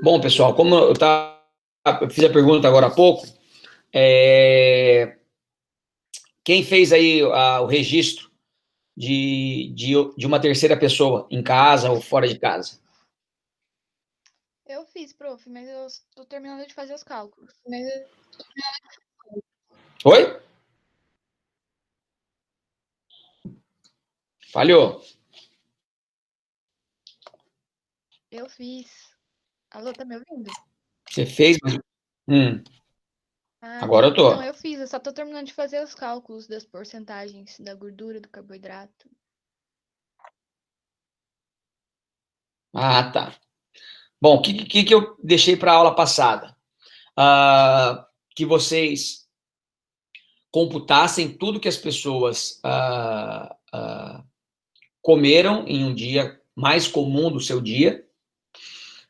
Bom, pessoal, como eu fiz a pergunta agora há pouco, quem fez aí o registro de uma terceira pessoa, em casa ou fora de casa? Eu fiz, prof, mas eu tô terminando de fazer os cálculos. Mas Oi? Falhou. eu fiz. Alô, tá me ouvindo? Você fez? Ah, Agora tá. eu Não, tô. eu fiz, eu só tô terminando de fazer os cálculos das porcentagens da gordura, do carboidrato. Ah, tá. Bom, o que eu deixei para a aula passada? Que vocês computassem tudo que as pessoas comeram em um dia mais comum do seu dia,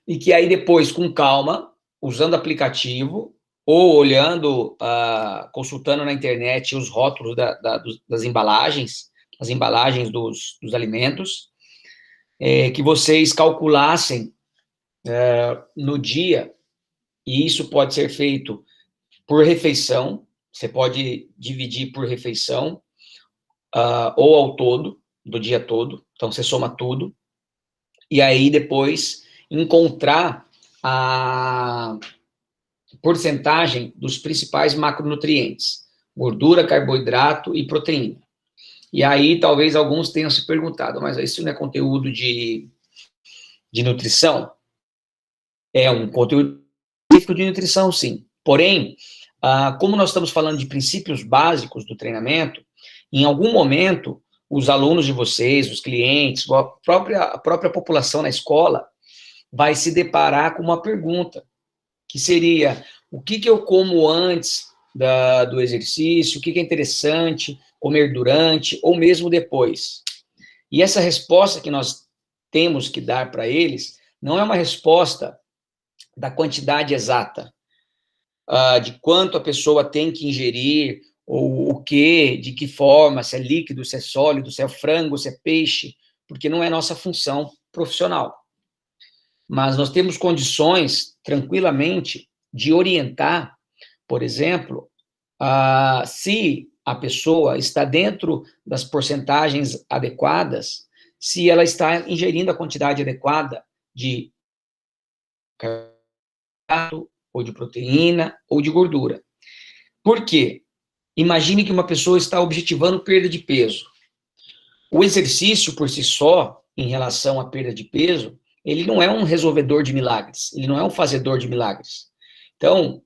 e que aí depois, com calma, usando aplicativo ou olhando, consultando na internet os rótulos das embalagens, as embalagens dos alimentos, que vocês calculassem no dia, e isso pode ser feito por refeição, você pode dividir por refeição, ou ao todo, do dia todo, então você soma tudo, e aí depois encontrar a porcentagem dos principais macronutrientes, gordura, carboidrato e proteína. E aí talvez alguns tenham se perguntado, mas isso não é conteúdo de nutrição? É um conteúdo específico de nutrição, sim. Porém, como nós estamos falando de princípios básicos do treinamento, em algum momento, os alunos de vocês, os clientes, a própria população na escola, vai se deparar com uma pergunta, que seria: o que eu como antes do exercício, o que é interessante comer durante ou mesmo depois? E essa resposta que nós temos que dar para eles não é uma resposta da quantidade exata, de quanto a pessoa tem que ingerir, ou o que, de que forma, se é líquido, se é sólido, se é frango, se é peixe, porque não é nossa função profissional. Mas nós temos condições, tranquilamente, de orientar, por exemplo, se a pessoa está dentro das porcentagens adequadas, se ela está ingerindo a quantidade adequada de carboidrato, ou de proteína, ou de gordura. Por quê? Imagine que uma pessoa está objetivando perda de peso. O exercício, por si só, em relação à perda de peso, ele não é um resolvedor de milagres, ele não é um fazedor de milagres. Então,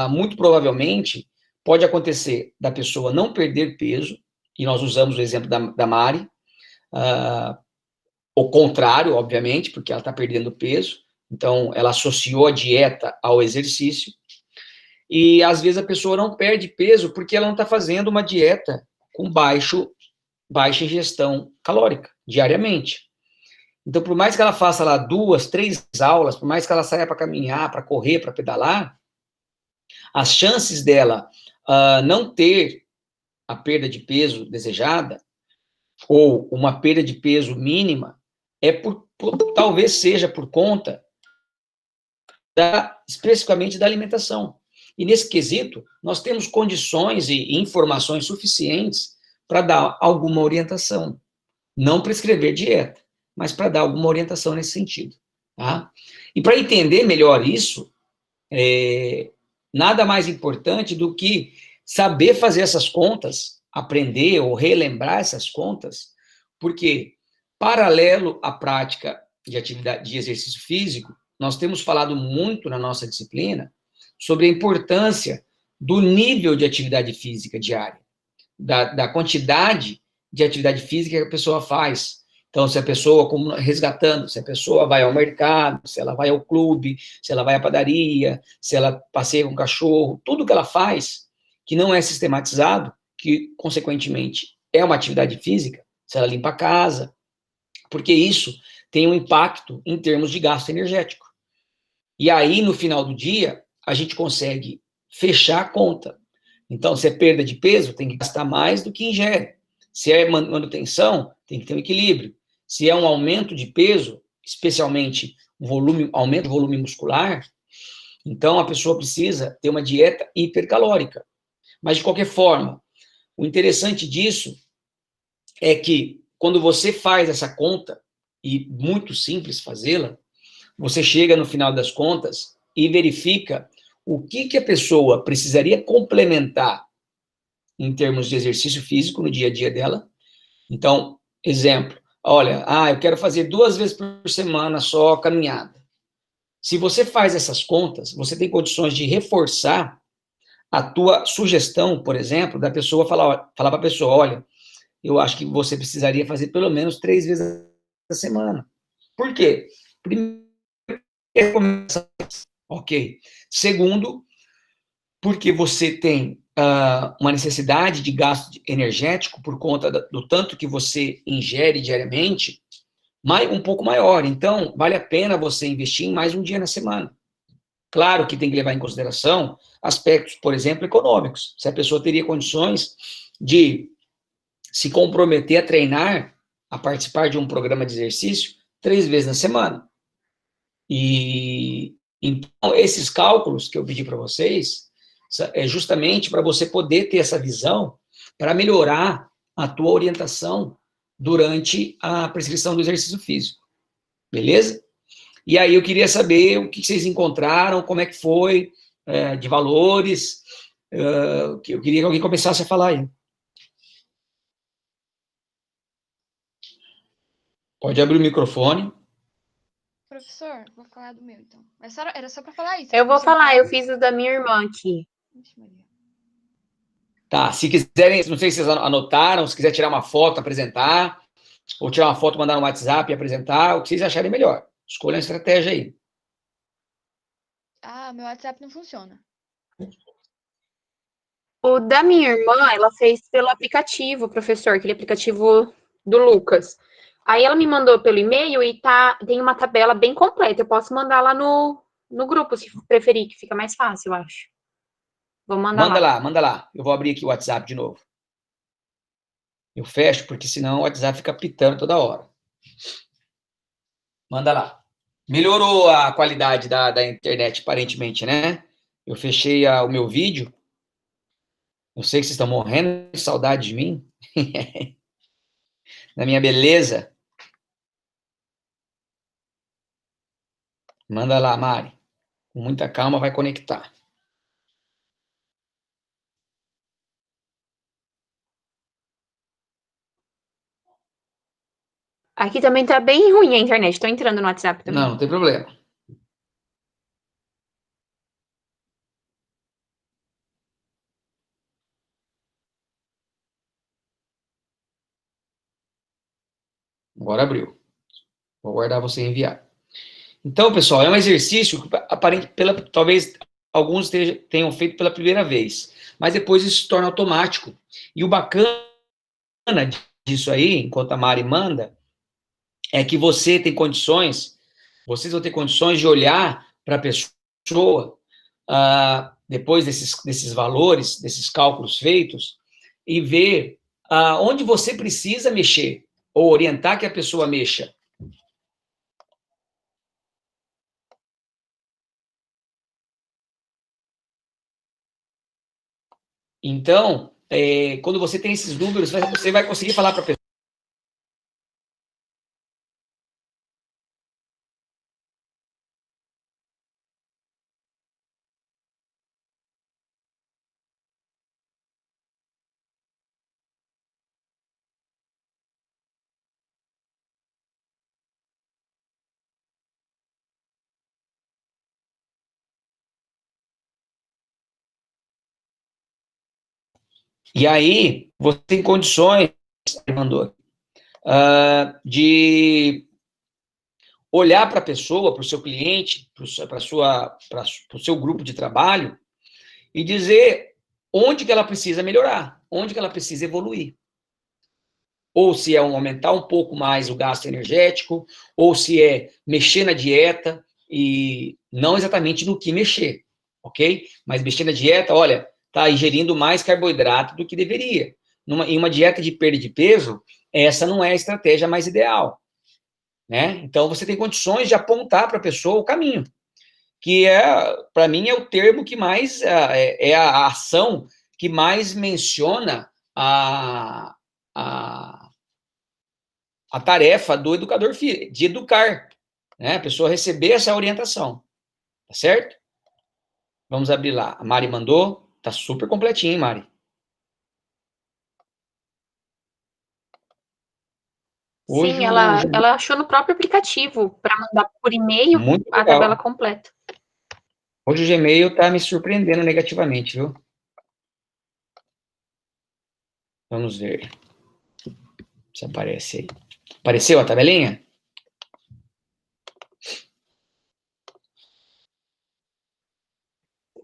muito provavelmente, pode acontecer da pessoa não perder peso, e nós usamos o exemplo da Mari, o contrário, obviamente, porque ela está perdendo peso, então ela associou a dieta ao exercício, e às vezes a pessoa não perde peso porque ela não está fazendo uma dieta com baixa ingestão calórica, diariamente. Então, por mais que ela faça lá 2, 3 aulas, por mais que ela saia para caminhar, para correr, para pedalar, as chances dela não ter a perda de peso desejada, ou uma perda de peso mínima, talvez seja por conta especificamente da alimentação. E nesse quesito, nós temos condições e informações suficientes para dar alguma orientação. Não prescrever dieta, mas para dar alguma orientação nesse sentido. Tá? E para entender melhor isso, nada mais importante do que saber fazer essas contas, aprender ou relembrar essas contas, porque, paralelo à prática de atividade de exercício físico, nós temos falado muito na nossa disciplina sobre a importância do nível de atividade física diária, da quantidade de atividade física que a pessoa faz. Então, se a pessoa, resgatando, se a pessoa vai ao mercado, se ela vai ao clube, se ela vai à padaria, se ela passeia com o cachorro, tudo que ela faz, que não é sistematizado, que, consequentemente, é uma atividade física, se ela limpa a casa, porque isso tem um impacto em termos de gasto energético. E aí, no final do dia, a gente consegue fechar a conta. Então, se é perda de peso, tem que gastar mais do que ingere. Se é manutenção, tem que ter um equilíbrio. Se é um aumento de peso, especialmente aumenta o volume muscular, então a pessoa precisa ter uma dieta hipercalórica. Mas, de qualquer forma, o interessante disso é que, quando você faz essa conta, e muito simples fazê-la, você chega no final das contas e verifica o que a pessoa precisaria complementar em termos de exercício físico no dia a dia dela. Então, exemplo, olha, eu quero fazer 2 vezes por semana só caminhada. Se você faz essas contas, você tem condições de reforçar a tua sugestão, por exemplo, da pessoa falar para a pessoa, olha, eu acho que você precisaria fazer pelo menos 3 vezes a semana. Por quê? Primeiro, ok. Segundo, porque você tem uma necessidade de gasto energético por conta do tanto que você ingere diariamente, um pouco maior. Então, vale a pena você investir em mais um dia na semana. Claro que tem que levar em consideração aspectos, por exemplo, econômicos. Se a pessoa teria condições de se comprometer a treinar, a participar de um programa de exercício 3 vezes na semana. E então, esses cálculos que eu pedi para vocês é justamente para você poder ter essa visão para melhorar a tua orientação durante a prescrição do exercício físico. Beleza? E aí eu queria saber o que vocês encontraram, como é que foi, de valores. Eu queria que alguém começasse a falar aí. Pode abrir o microfone. Professor, vou falar do meu, então. Era só para falar isso. Eu vou falar, eu fiz o da minha irmã aqui. Vixe, Maria. Tá, se quiserem, não sei se vocês anotaram, se quiser tirar uma foto, apresentar, ou tirar uma foto, mandar no WhatsApp e apresentar, o que vocês acharem melhor. Escolha a estratégia aí. Meu WhatsApp não funciona. O da minha irmã, ela fez pelo aplicativo, professor, aquele aplicativo do Lucas. Aí ela me mandou pelo e-mail e tem uma tabela bem completa. Eu posso mandar lá no grupo, se preferir, que fica mais fácil, eu acho. Vou mandar lá. Manda lá. Eu vou abrir aqui o WhatsApp de novo. Eu fecho, porque senão o WhatsApp fica pitando toda hora. Manda lá. Melhorou a qualidade da internet, aparentemente, né? Eu fechei o meu vídeo. Eu sei que vocês estão morrendo de saudade de mim. Da minha beleza. Manda lá, Mari. Com muita calma, vai conectar. Aqui também tá bem ruim a internet. Tô entrando no WhatsApp também. Não tem problema. Agora abriu. Vou guardar você enviar. Então, pessoal, é um exercício que talvez alguns tenham feito pela primeira vez, mas depois isso se torna automático. E o bacana disso aí, enquanto a Mari manda, é que vocês vão ter condições de olhar para a pessoa, depois desses valores, desses cálculos feitos, e ver onde você precisa mexer, ou orientar que a pessoa mexa. Então, quando você tem esses números, você vai conseguir falar para a pessoa. E aí, você tem condições, mandou, de olhar para a pessoa, para o seu cliente, para o seu grupo de trabalho, e dizer onde que ela precisa melhorar, onde que ela precisa evoluir. Ou se é aumentar um pouco mais o gasto energético, ou se é mexer na dieta, e não exatamente no que mexer, ok? Mas mexer na dieta, olha, está ingerindo mais carboidrato do que deveria. Em uma dieta de perda de peso, essa não é a estratégia mais ideal. né? Então, você tem condições de apontar para a pessoa o caminho, que para mim, é o termo que mais, é a ação que mais menciona a, a tarefa do educador, de educar, né? A pessoa receber essa orientação, tá certo? Vamos abrir lá. A Mari mandou, tá super completinho, hein, Mari? Hoje, Sim, ela achou no próprio aplicativo para mandar por e-mail muito a legal. tabela completa. Hoje o Gmail tá me surpreendendo negativamente, viu? Vamos ver se aparece aí. Apareceu a tabelinha?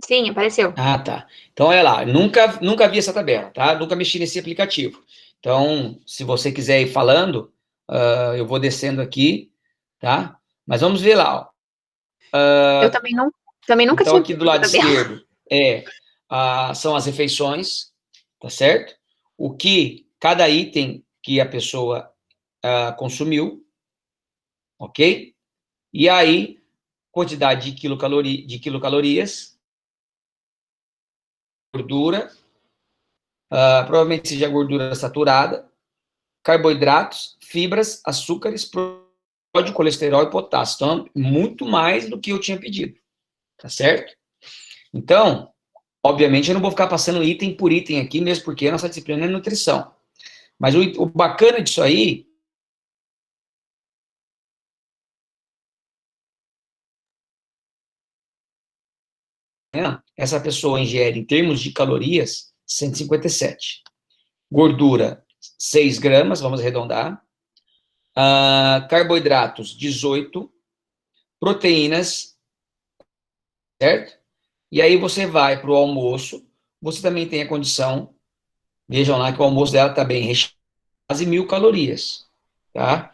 Sim, apareceu. Ah, tá. Então, olha lá, nunca vi essa tabela, tá? Nunca mexi nesse aplicativo. Então, se você quiser ir falando, eu vou descendo aqui, tá? Mas vamos ver lá, ó. Eu também nunca Então, tinha aqui do visto essa lado tabela. esquerdo são as refeições, tá certo? O que cada item que a pessoa consumiu, ok? E aí, quantidade de quilocalorias, gordura, provavelmente seja gordura saturada, carboidratos, fibras, açúcares, sódio, colesterol e potássio. Então, muito mais do que eu tinha pedido, tá certo? Então, obviamente, eu não vou ficar passando item por item aqui, mesmo porque a nossa disciplina é nutrição. Mas o bacana disso aí, né, essa pessoa ingere, em termos de calorias, 157. Gordura, 6 gramas, vamos arredondar. Carboidratos, 18. Proteínas, certo? E aí você vai para o almoço, você também tem a condição, vejam lá que o almoço dela está bem recheado, quase 1.000 calorias, tá?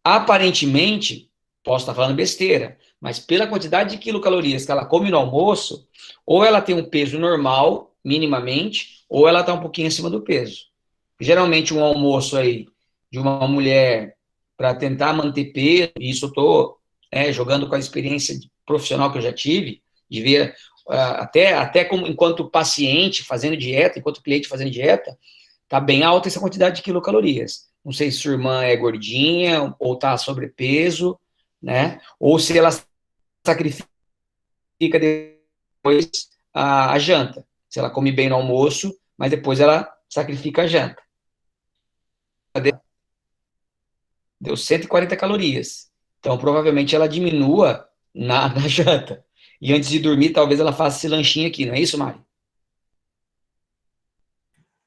Aparentemente, posso estar falando besteira, mas pela quantidade de quilocalorias que ela come no almoço, ou ela tem um peso normal, minimamente, ou ela está um pouquinho acima do peso. Geralmente, um almoço aí de uma mulher para tentar manter peso, e isso eu estou jogando com a experiência profissional que eu já tive, de ver até como, enquanto paciente fazendo dieta, enquanto cliente fazendo dieta, está bem alta essa quantidade de quilocalorias. Não sei se sua irmã é gordinha ou está sobrepeso, né? Ou se ela sacrifica depois a janta. Se ela come bem no almoço, mas depois ela sacrifica a janta. Deu 140 calorias. Então, provavelmente ela diminua na janta. E antes de dormir, talvez ela faça esse lanchinho aqui, não é isso, Mari?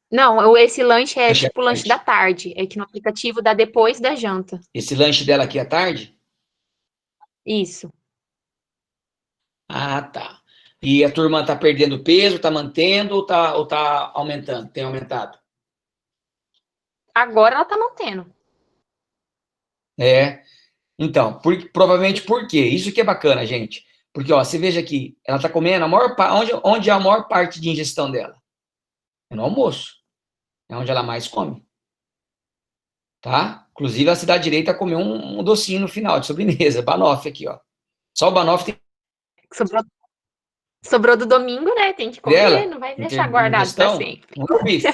Não, esse lanche é Lanche à tipo lanche da tarde. tarde. É que no aplicativo dá depois da janta. Esse lanche dela aqui à tarde? Isso. Ah, tá. E a turma tá perdendo peso, tá mantendo ou tá aumentando? Tem aumentado? Agora ela tá mantendo. É. Então, provavelmente por quê? Isso que é bacana, gente. Porque, ó, você veja aqui, ela tá comendo onde é a maior parte de ingestão dela? É no almoço. É onde ela mais come. Tá? Inclusive, ela se dá direito a comer um docinho no final, de sobremesa. Banoffee aqui, ó. Só o Banoffee tem Sobrou do domingo, né? Tem que comer, dela, não vai em deixar termos de guardado para ingestão, sempre. não é isso.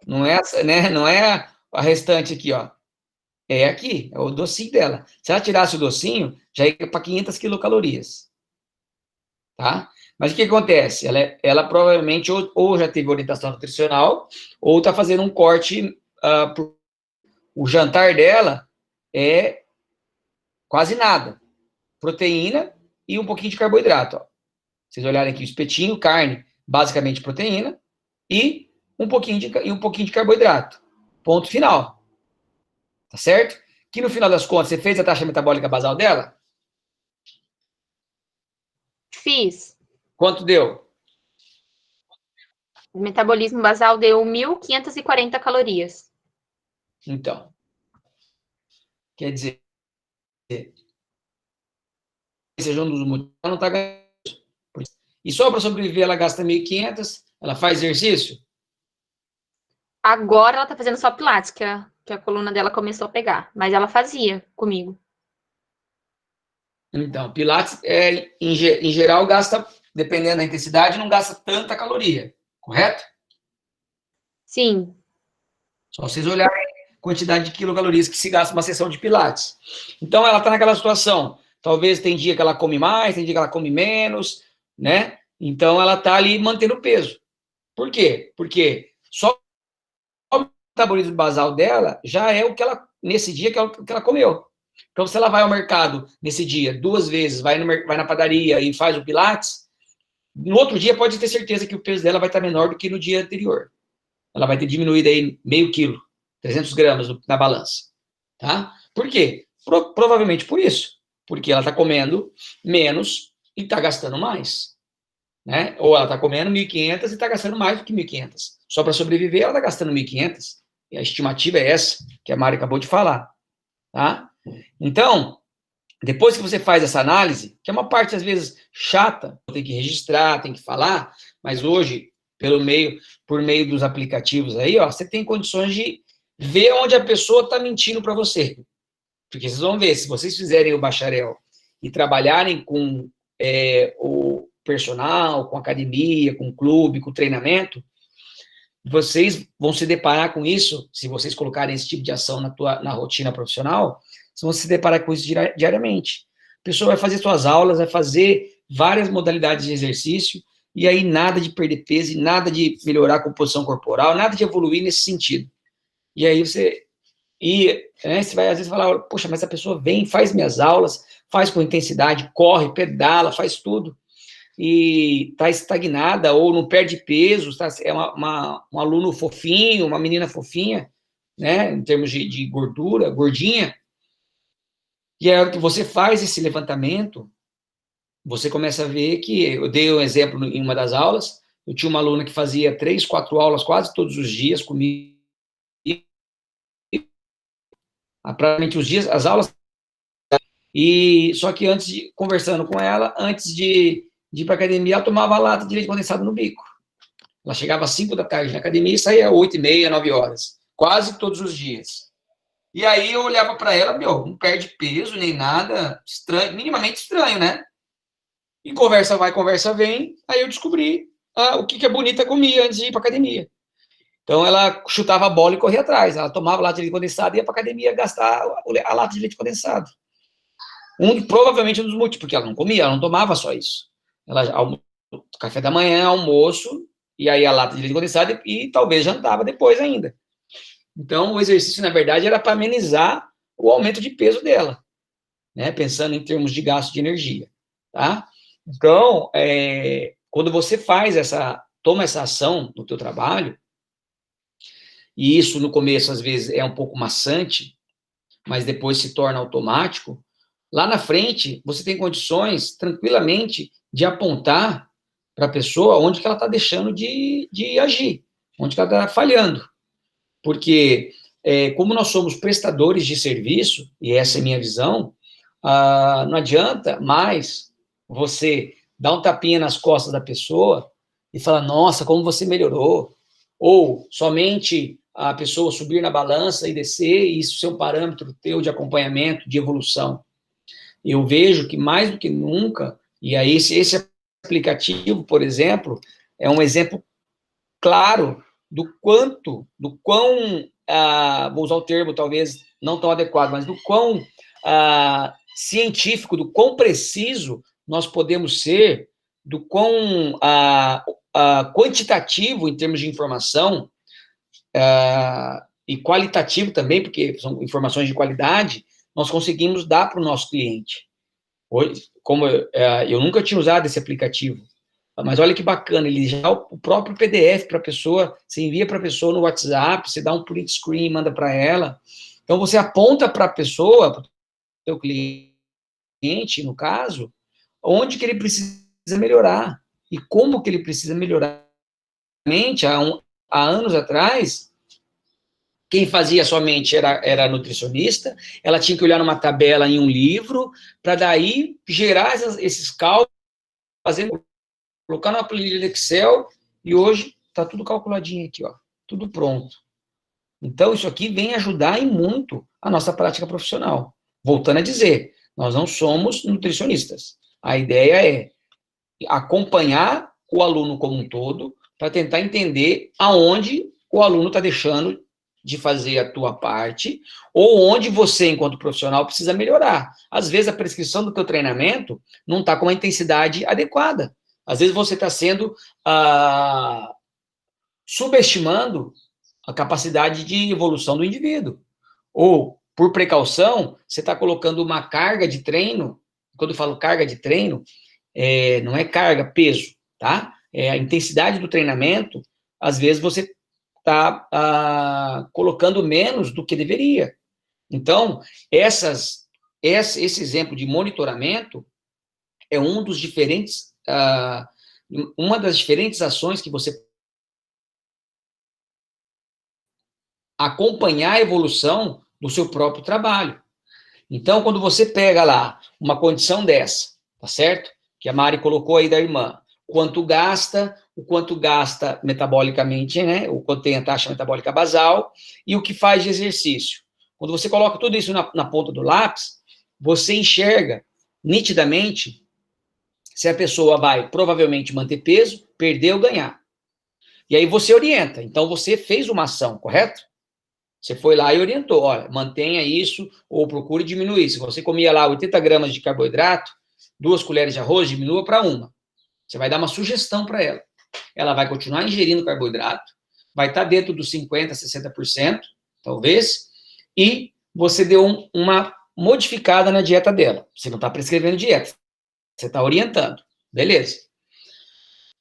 Não é, né? Não é a restante aqui, ó. É aqui, é o docinho dela. Se ela tirasse o docinho, já ia para 500 quilocalorias, tá? Mas o que acontece? Ela provavelmente ou já teve orientação nutricional, ou está fazendo um corte. O jantar dela é quase nada. Proteína e um pouquinho de carboidrato. Ó. Vocês olharem aqui, o espetinho, carne, basicamente proteína, e um pouquinho de carboidrato. Ponto final. Tá certo? Que no final das contas, você fez a taxa metabólica basal dela? Fiz. Quanto deu? O metabolismo basal deu 1.540 calorias. Então, quer dizer, seja um dos motivos, ela não está ganhando. E só para sobreviver, ela gasta 1.500, ela faz exercício? Agora ela tá fazendo só pilates, que a coluna dela começou a pegar. Mas ela fazia comigo. Então, Pilates, em geral, gasta, dependendo da intensidade, não gasta tanta caloria, correto? Sim. Só vocês olharem a quantidade de quilocalorias que se gasta uma sessão de Pilates. Então, ela está naquela situação. Talvez tem dia que ela come mais, tem dia que ela come menos, né? Então, ela está ali mantendo o peso. Por quê? Porque só o metabolismo basal dela já é o que ela, nesse dia, que ela comeu. Então, se ela vai ao mercado nesse dia 2 vezes, vai na padaria e faz o Pilates, no outro dia pode ter certeza que o peso dela vai estar menor do que no dia anterior. Ela vai ter diminuído aí meio quilo, 300 gramas na balança. Tá? Por quê? Provavelmente por isso. Porque ela está comendo menos e está gastando mais. Né? Ou ela está comendo 1.500 e está gastando mais do que 1.500. Só para sobreviver, ela está gastando 1.500. E a estimativa é essa, que a Mari acabou de falar. Tá? Então, depois que você faz essa análise, que é uma parte, às vezes, chata, tem que registrar, tem que falar, mas hoje, por meio dos aplicativos aí, ó, você tem condições de ver onde a pessoa está mentindo para você. Porque vocês vão ver, se vocês fizerem o bacharel e trabalharem com o personal, com academia, com clube, com treinamento, vocês vão se deparar com isso, se vocês colocarem esse tipo de ação na rotina profissional, vocês vão se deparar com isso diariamente. A pessoa vai fazer suas aulas, vai fazer várias modalidades de exercício, e aí nada de perder peso, e nada de melhorar a composição corporal, nada de evoluir nesse sentido. E aí você vai às vezes falar, poxa, mas a pessoa vem, faz minhas aulas, faz com intensidade, corre, pedala, faz tudo, e está estagnada, ou não perde peso, é um aluno fofinho, uma menina fofinha, né, em termos de gordura, gordinha, e a hora que você faz esse levantamento, você começa a ver que, eu dei um exemplo em uma das aulas, eu tinha uma aluna que fazia 3, 4 aulas quase todos os dias comigo, praticamente os dias, as aulas, e só que conversando com ela, antes de ir para a academia, ela tomava lata de leite condensado no bico. Ela chegava às 5 da tarde na academia e saía às 8h30, 9 horas, quase todos os dias. E aí eu olhava para ela, não perde peso nem nada, estranho, minimamente estranho, né? E conversa vai, conversa vem, aí eu descobri o que a bonita comia antes de ir para a academia. Então, ela chutava a bola e corria atrás. Ela tomava lata de leite condensado e ia para a academia gastar a lata de leite condensado. Provavelmente um dos motivos, porque ela não comia, ela não tomava só isso. Ela, café da manhã, almoço, e aí a lata de leite condensado e talvez jantava depois ainda. Então, o exercício, na verdade, era para amenizar o aumento de peso dela, né? Pensando em termos de gasto de energia, tá? Então, quando você toma essa ação no teu trabalho, e isso no começo, às vezes, é um pouco maçante, mas depois se torna automático, lá na frente, você tem condições, tranquilamente, de apontar para a pessoa onde que ela está deixando de agir, onde que ela está falhando. Porque, como nós somos prestadores de serviço, e essa é a minha visão, não adianta mais você dar um tapinha nas costas da pessoa e falar, nossa, como você melhorou, ou somente a pessoa subir na balança e descer, e isso ser um parâmetro teu de acompanhamento, de evolução. Eu vejo que mais do que nunca, e aí esse aplicativo, por exemplo, é um exemplo claro do quão, vou usar o termo talvez não tão adequado, mas do quão científico, do quão preciso nós podemos ser, do quão quantitativo em termos de informação, e qualitativo também, porque são informações de qualidade, nós conseguimos dar para o nosso cliente. Hoje, como eu nunca tinha usado esse aplicativo, mas olha que bacana, ele já o próprio PDF para a pessoa, você envia para a pessoa no WhatsApp, você dá um print screen, manda para ela, então você aponta para a pessoa, para o seu cliente, no caso, onde que ele precisa melhorar, e como que ele precisa melhorar. Há anos atrás, quem fazia somente era a nutricionista, ela tinha que olhar numa tabela em um livro, para daí gerar esses cálculos, colocar numa planilha de Excel, e hoje está tudo calculadinho aqui, ó, tudo pronto. Então, isso aqui vem ajudar e muito a nossa prática profissional. Voltando a dizer, Nós não somos nutricionistas. A ideia é acompanhar o aluno como um todo para tentar entender aonde o aluno está deixando de fazer a tua parte ou onde você, enquanto profissional, precisa melhorar. Às vezes, a prescrição do teu treinamento não está com uma intensidade adequada. Às vezes, você está sendo subestimando a capacidade de evolução do indivíduo. Ou, por precaução, você está colocando uma carga de treino. Quando eu falo carga de treino, não é carga, peso, tá? É a intensidade do treinamento. Às vezes você está colocando menos do que deveria. Então, esse exemplo de monitoramento é uma das diferentes ações que você acompanhar a evolução do seu próprio trabalho. Então, quando você pega lá uma condição dessa, tá certo? Que a Mari colocou aí da irmã, o quanto gasta metabolicamente, né? O quanto tem a taxa metabólica basal e o que faz de exercício. Quando você coloca tudo isso na ponta do lápis, você enxerga nitidamente se a pessoa vai provavelmente manter peso, perder ou ganhar. E aí você orienta. Então, você fez uma ação, correto? Você foi lá e orientou, olha, mantenha isso ou procure diminuir. Se você comia lá 80 gramas de carboidrato, 2 colheres de arroz, diminua para 1. Você vai dar uma sugestão para ela. Ela vai continuar ingerindo carboidrato, vai estar dentro dos 50%, 60%, talvez, e você deu uma modificada na dieta dela. Você não está prescrevendo dieta, você está orientando, beleza.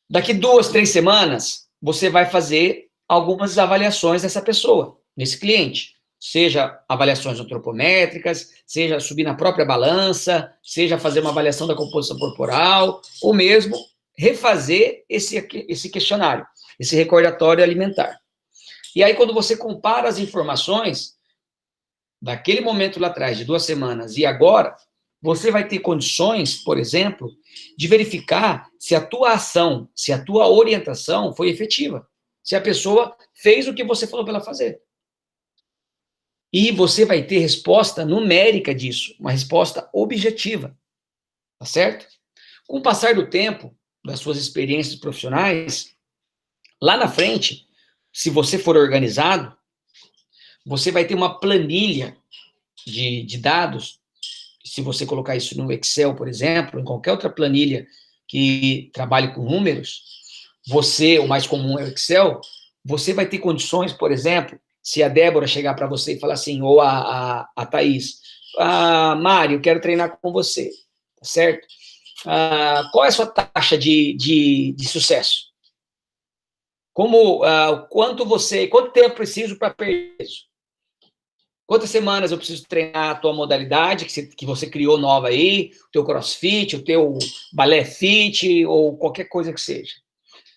Daqui 2, 3 semanas, você vai fazer algumas avaliações dessa pessoa, nesse cliente. Seja avaliações antropométricas, seja subir na própria balança, seja fazer uma avaliação da composição corporal, ou mesmo refazer esse questionário, esse recordatório alimentar. E aí, quando você compara as informações daquele momento lá atrás, de 2 semanas, e agora, você vai ter condições, por exemplo, de verificar se a tua ação, se a tua orientação foi efetiva, se a pessoa fez o que você falou para ela fazer. E você vai ter resposta numérica disso, uma resposta objetiva, tá certo? Com o passar do tempo, das suas experiências profissionais, lá na frente, se você for organizado, você vai ter uma planilha de dados, se você colocar isso no Excel, por exemplo, em qualquer outra planilha que trabalhe com números, o mais comum é o Excel, você vai ter condições, por exemplo, se a Débora chegar para você e falar assim, ou a Thaís, Mari, eu quero treinar com você, tá certo? Qual é a sua taxa de sucesso? Quanto tempo preciso para perder isso? Quantas semanas eu preciso treinar a tua modalidade que você criou nova aí, o teu crossfit, o teu balé fit, ou qualquer coisa que seja.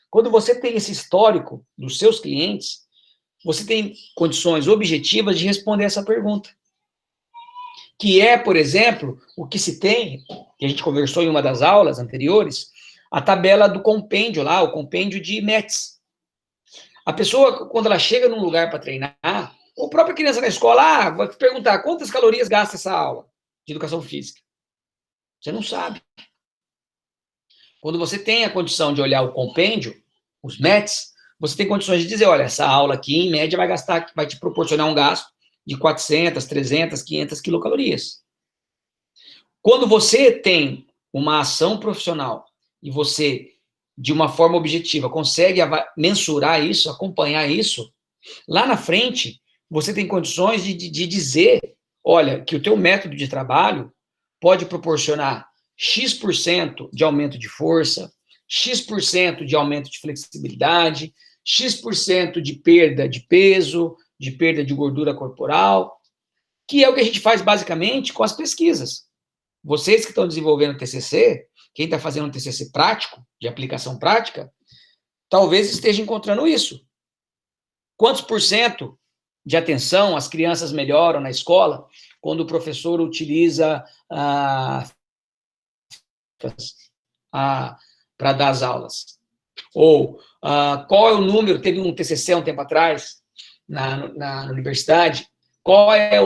Quando você tem esse histórico dos seus clientes, você tem condições objetivas de responder essa pergunta. Que é, por exemplo, o que se tem, que a gente conversou em uma das aulas anteriores, a tabela do compêndio lá, o compêndio de METs. A pessoa, quando ela chega num lugar para treinar, ou a própria criança na escola, vai perguntar quantas calorias gasta essa aula de educação física. Você não sabe. Quando você tem a condição de olhar o compêndio, os METs, você tem condições de dizer, olha, essa aula aqui, em média, vai te proporcionar um gasto de 400, 300, 500 quilocalorias. Quando você tem uma ação profissional e você, de uma forma objetiva, consegue mensurar isso, acompanhar isso, lá na frente, você tem condições de dizer, olha, que o teu método de trabalho pode proporcionar X% de aumento de força, X% de aumento de flexibilidade, X% de perda de peso, de perda de gordura corporal, que é o que a gente faz basicamente com as pesquisas. Vocês que estão desenvolvendo TCC, quem está fazendo um TCC prático, de aplicação prática, talvez esteja encontrando isso. Quantos % de atenção as crianças melhoram na escola quando o professor utiliza para dar as aulas? Ou qual é o número, teve um TCC um tempo atrás, na universidade, qual é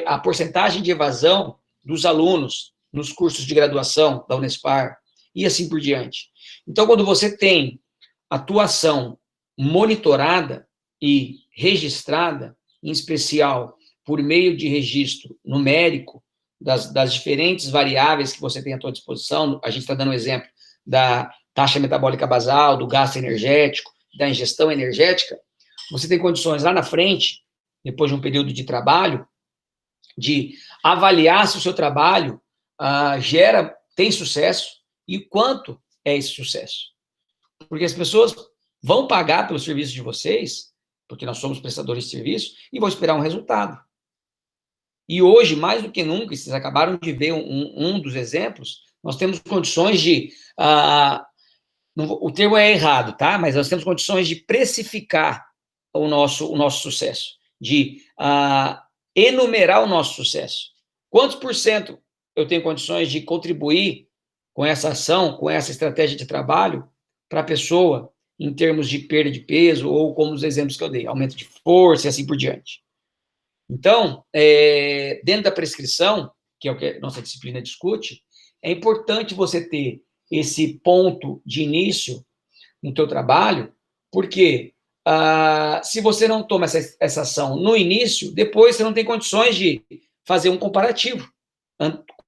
a porcentagem de evasão dos alunos nos cursos de graduação da Unespar, e assim por diante. Então, quando você tem atuação monitorada e registrada, em especial por meio de registro numérico das diferentes variáveis que você tem à sua disposição, a gente está dando um exemplo da taxa metabólica basal, do gasto energético, da ingestão energética, você tem condições lá na frente, depois de um período de trabalho, de avaliar se o seu trabalho tem sucesso e quanto é esse sucesso. Porque as pessoas vão pagar pelo serviço de vocês, porque nós somos prestadores de serviço, e vão esperar um resultado. E hoje, mais do que nunca, vocês acabaram de ver um dos exemplos, nós temos condições de... o termo é errado, tá? Mas nós temos condições de precificar o nosso sucesso, de enumerar o nosso sucesso. Quantos por cento eu tenho condições de contribuir com essa ação, com essa estratégia de trabalho para a pessoa, em termos de perda de peso, ou como os exemplos que eu dei, aumento de força e assim por diante. Então, dentro da prescrição, que é o que a nossa disciplina discute, é importante você ter esse ponto de início no teu trabalho, porque se você não toma essa ação no início, depois você não tem condições de fazer um comparativo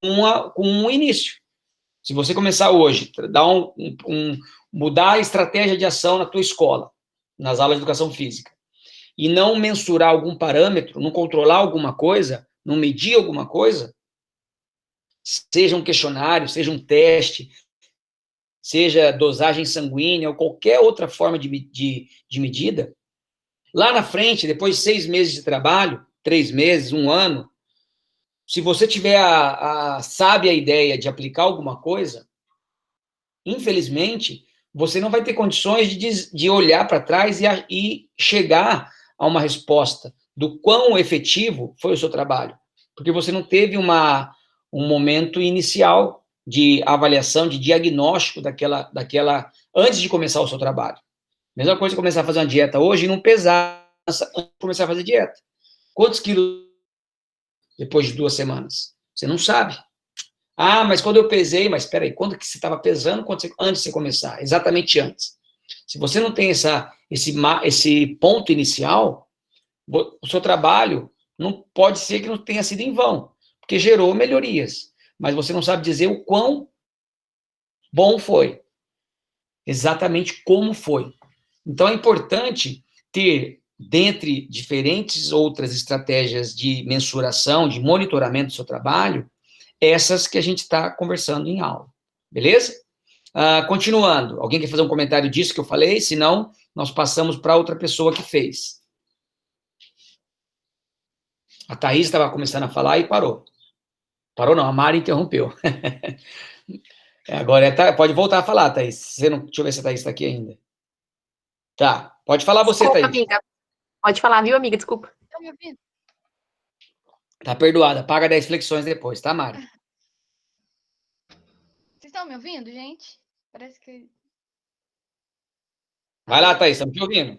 com um início. Se você começar hoje, mudar a estratégia de ação na tua escola, nas aulas de educação física, e não mensurar algum parâmetro, não controlar alguma coisa, não medir alguma coisa, seja um questionário, seja um teste, seja dosagem sanguínea ou qualquer outra forma de medida, lá na frente, depois de 6 meses de trabalho, 3 meses, 1 ano, se você tiver a sábia ideia de aplicar alguma coisa, infelizmente, você não vai ter condições de olhar para trás e chegar a uma resposta do quão efetivo foi o seu trabalho, porque você não teve um momento inicial de avaliação, de diagnóstico daquela antes de começar o seu trabalho. Mesma coisa começar a fazer uma dieta hoje e não pesar antes de começar a fazer dieta. Quantos quilos depois de 2 semanas? Você não sabe. Mas quando eu pesei, mas espera aí, quando que você estava pesando antes de você começar? Exatamente antes. Se você não tem esse ponto inicial, o seu trabalho não pode ser que não tenha sido em vão, porque gerou melhorias, mas você não sabe dizer o quão bom foi, exatamente como foi. Então é importante ter, dentre diferentes outras estratégias de mensuração, de monitoramento do seu trabalho, essas que a gente está conversando em aula, beleza? Continuando, alguém quer fazer um comentário disso que eu falei? Se não, nós passamos para outra pessoa que fez. A Thaís estava começando a falar e parou. Parou não, a Mari interrompeu. Agora, pode voltar a falar, Thaís. Deixa eu ver se a Thaís está aqui ainda. Tá, pode falar você, Desculpa, Thaís. amiga. Pode falar, viu, amiga? Desculpa. Tá me ouvindo? Tá perdoada, paga 10 flexões depois, tá, Mari? Vocês estão me ouvindo, gente? Parece que... Vai lá, Thaís, estamos te ouvindo.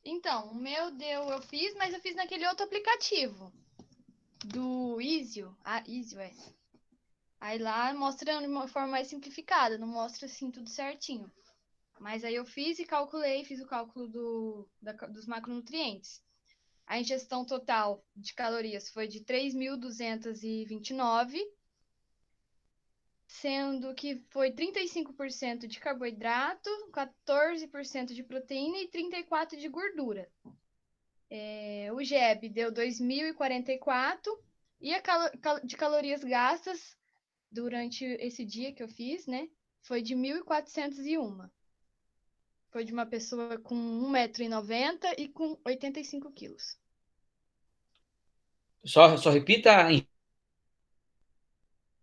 Então, o meu eu fiz, mas eu fiz naquele outro aplicativo. Do Easio. Easio, é. Aí lá mostra de uma forma mais simplificada, não mostra assim tudo certinho. Mas aí eu fiz e calculei, fiz o cálculo dos macronutrientes. A ingestão total de calorias foi de 3.229, sendo que foi 35% de carboidrato, 14% de proteína e 34% de gordura. O GEB deu 2.044 e de calorias gastas durante esse dia que eu fiz, né, foi de 1.401. Foi de uma pessoa com 1,90 m e com 85 quilos. Só repita.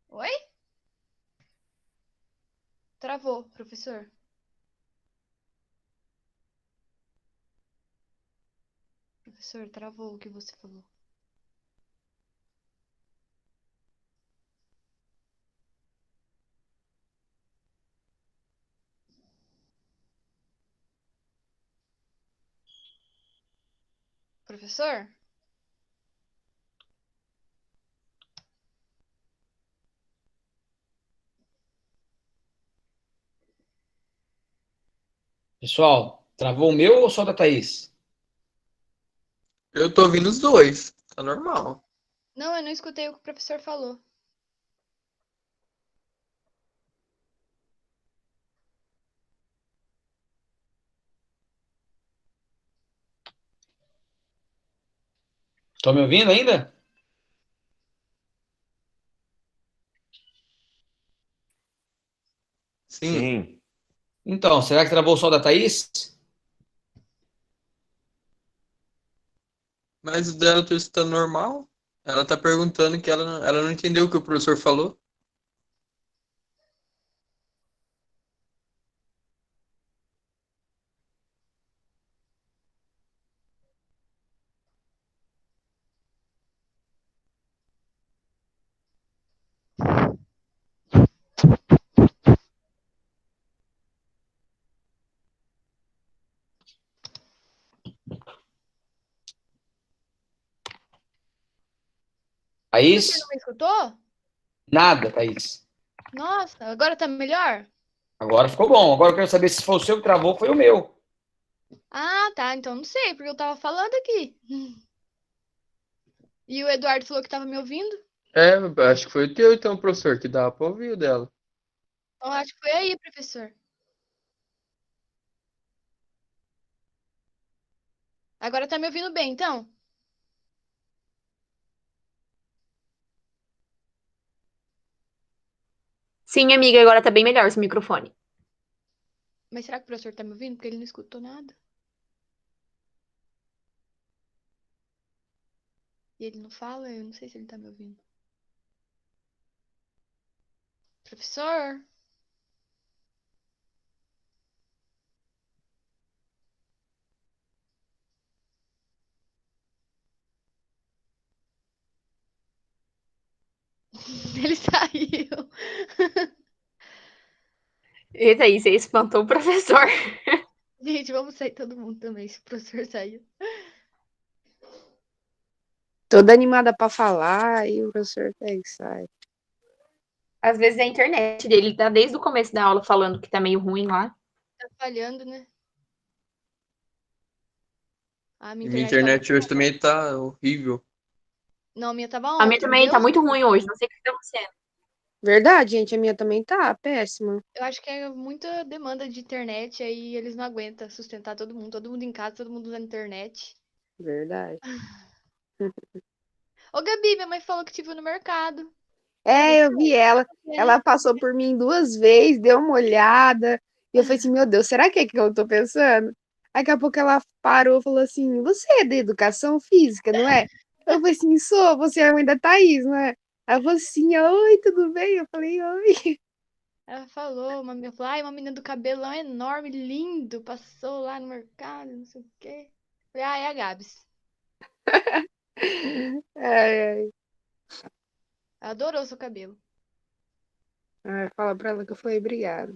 Oi? Travou, professor. Professor, travou o que você falou. Professor? Pessoal, travou o meu ou só da Thaís? Eu tô ouvindo os dois. Tá normal. Não, eu não escutei o que o professor falou. Estão me ouvindo ainda? Sim. Sim. Então, será que travou o som da Thaís? Mas o dela eu tô escutando normal. Ela tá perguntando que ela não entendeu o que o professor falou. Você Thaís? não me escutou? Nada, Thaís. Nossa, agora tá melhor? Agora ficou bom. Agora eu quero saber se foi o seu que travou ou foi o meu. Ah, tá. Então não sei, porque eu tava falando aqui. E o Eduardo falou que tava me ouvindo. É, acho que foi o teu, então, professor, que dava pra ouvir o dela. Então acho que foi aí, professor. Agora tá me ouvindo bem, então? Sim, amiga, agora tá bem melhor esse microfone. Mas será que o professor tá me ouvindo? Porque ele não escutou nada. E ele não fala, eu não sei se ele tá me ouvindo. Professor? Ele saiu. Eita, aí, você espantou o professor. Gente, vamos sair todo mundo também, se o professor saiu. Toda animada pra falar e o professor pega e sai. Às vezes é a internet dele, tá desde o começo da aula falando que tá meio ruim lá. Tá falhando, né? A minha E minha internet tá internet muito hoje boa. também tá horrível. Não, a minha tava A minha ontem. também tá Deus muito me ruim livre. hoje, não sei o que tá acontecendo. Verdade, gente, a minha também tá péssima. Eu acho que é muita demanda de internet, aí eles não aguentam sustentar todo mundo em casa, todo mundo usando internet. Verdade. Ô, Gabi, minha mãe falou que te viu no mercado. É É, você? eu vi ela. É. Ela passou por mim 2 vezes, deu uma olhada. E eu falei assim, meu Deus, será que eu tô pensando? Daqui a pouco ela parou e falou assim, você é da educação física, não é? Eu falei assim, sou, você é a mãe da Thaís, não é? Aí ela falou assim, oi, tudo bem? Eu falei, oi. Ela falou, uma menina falou, ai, uma menina do cabelão enorme, lindo, passou lá no mercado, não sei o quê. Falei, ah, é a Gabs. Ai, ai. Ela adorou seu cabelo. Ai, fala pra ela que eu falei, obrigada.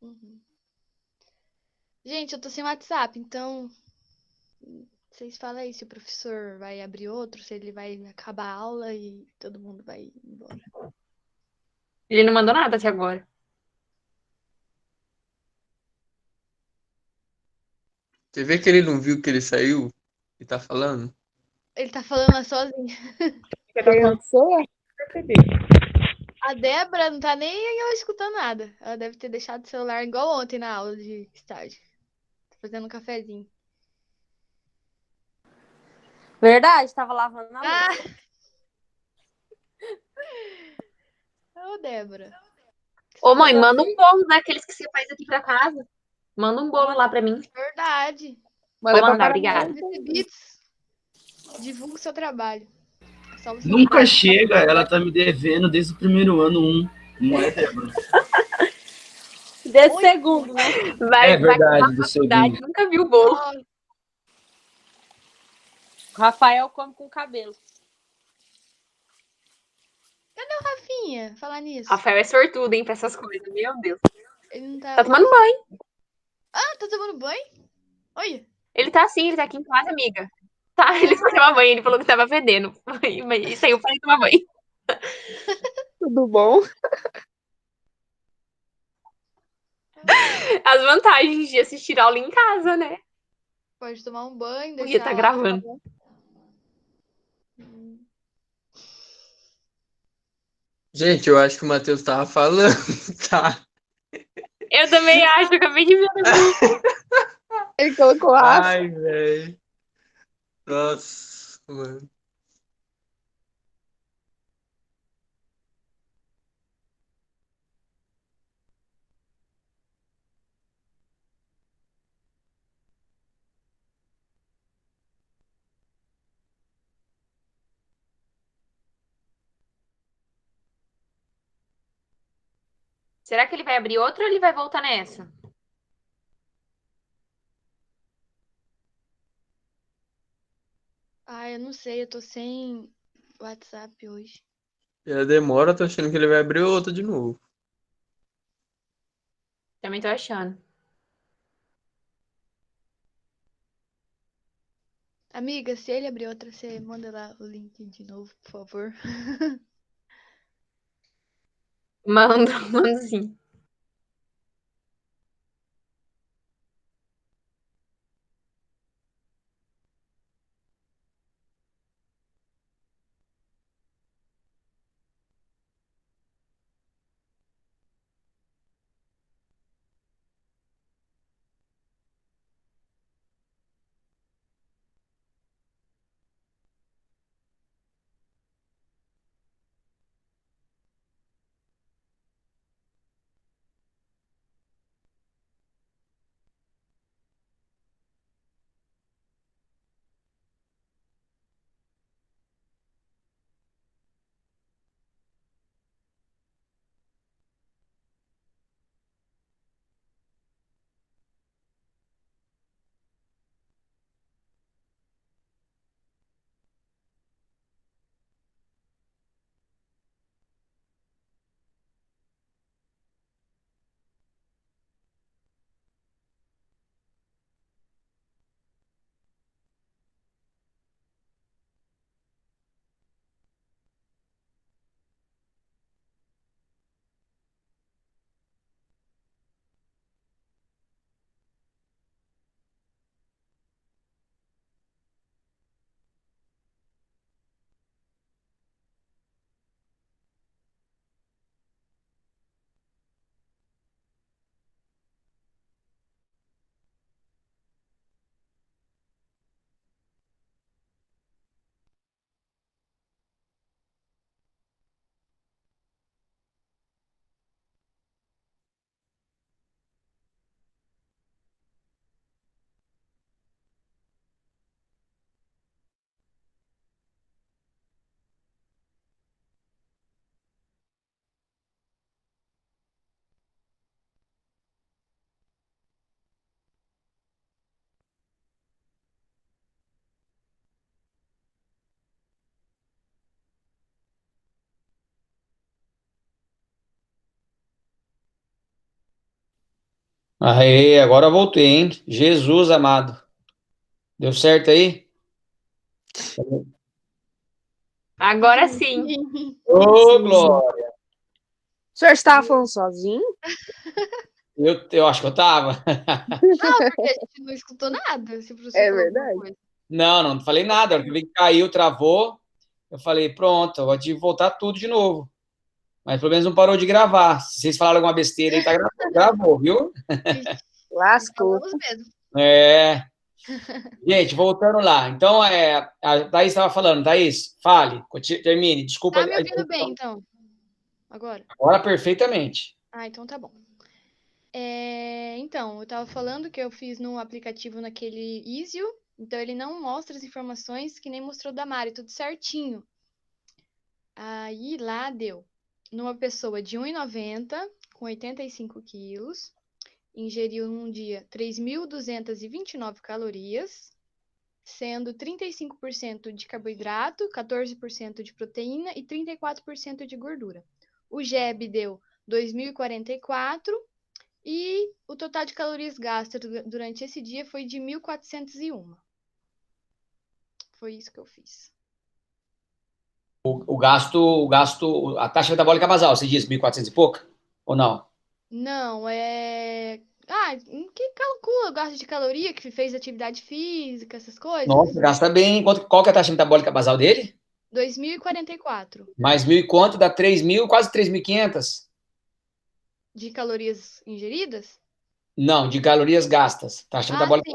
Uhum. Gente, eu tô sem WhatsApp, então vocês falam aí se o professor vai abrir outro, se ele vai acabar a aula e todo mundo vai embora. Ele não mandou nada até agora. Você vê que ele não viu que ele saiu e tá falando? Ele tá falando lá sozinho. Pensou? A Débora não tá nem eu escutando nada. Ela deve ter deixado o celular igual ontem na aula de estágio. Tá fazendo um cafezinho. Verdade, tava lavando na Ah! louça. Ô, Débora. Ô, mãe, Saudade. manda um bolo daqueles que você faz aqui pra casa. Manda um bolo lá pra mim. Verdade. Vou Manda pra mandar, Paraná. obrigada. Bits, divulga o seu trabalho. Só você Nunca mandar. chega, ela tá me devendo desde o primeiro ano não é, Débora? Desse Oi. segundo, né? Vai verdade, acabar do a faculdade, segundo. nunca viu o bolo. Ó, O Rafael come com cabelo. Rafinha, falar nisso. Rafael é sortudo, hein, pra essas coisas. Meu Deus. Ele não Tá tá. tomando banho. Ah, tá tomando banho? Olha. Ele tá assim, ele tá aqui em casa, amiga. Tá, ele foi tomar banho, ele falou que tava fedendo. E saiu pra ir tomar banho. Tudo bom? as vantagens de assistir aula em casa, né? Pode tomar um banho, Porque deixar tá lá. gravando. Gente, eu acho que o Matheus tava falando, tá? Eu também acho, eu acabei de ver no grupo. Ele colocou a Ai, velho. Nossa, mano. Será que ele vai abrir outra ou ele vai voltar nessa? Ah, eu não sei, eu tô sem WhatsApp hoje. Já demora, eu tô achando que ele vai abrir outra de novo. Também tô achando. Amiga, se ele abrir outra, você manda lá o link de novo, por favor. Mando, mando sim. Aê, agora eu voltei, hein? Jesus amado. Deu certo aí? Agora sim. Ô, Sim. Glória! O senhor estava falando sozinho? Eu acho que eu tava. Não, porque a gente não escutou nada, se o professor É falou alguma verdade. coisa. Não falei nada. A hora que eu vi que caiu, travou. Eu falei, pronto, eu vou te voltar tudo de novo. Mas pelo menos não parou de gravar. Se vocês falaram alguma besteira aí, tá gravando, gravou, viu? Ixi, Lascou. falamos mesmo. É. Gente, voltando lá. Então, a Thaís estava falando. Thaís, fale, termine. Desculpa Tá a me ouvindo bem, interrupção. então? Agora? Agora perfeitamente. Ah, então tá bom. Então, eu tava falando que eu fiz num aplicativo naquele Easio, então ele não mostra as informações que nem mostrou da Mari, tudo certinho. Aí lá deu numa pessoa de 1,90 com 85 quilos, ingeriu num dia 3.229 calorias, sendo 35% de carboidrato, 14% de proteína e 34% de gordura. O GEB deu 2.044 e o total de calorias gastas durante esse dia foi de 1.401. Foi isso que eu fiz. A taxa metabólica basal, você diz 1.400 e pouca? Ou não? Não, Que calcula o gasto de caloria, que fez atividade física, essas coisas? Nossa, gasta bem. Qual que é a taxa metabólica basal dele? 2044 Mais 1.000 e quanto? Dá 3.000, quase 3.500. de calorias ingeridas? Não, de calorias gastas. Taxa metabólica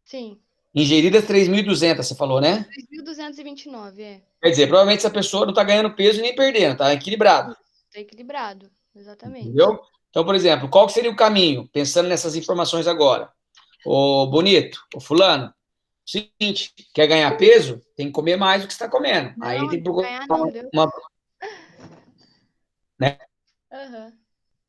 Sim. ingeridas 3.200, você falou, né? 3.229, é. Quer dizer, provavelmente essa pessoa não está ganhando peso e nem perdendo, está equilibrado. Tá equilibrado, exatamente. Entendeu? Então, por exemplo, qual que seria o caminho? Pensando nessas informações agora. Ô, bonito, ô fulano, seguinte, quer ganhar peso? Tem que comer mais do que você está comendo. Não, Aí tem que procurar ganhar não, deu. Né? Aham.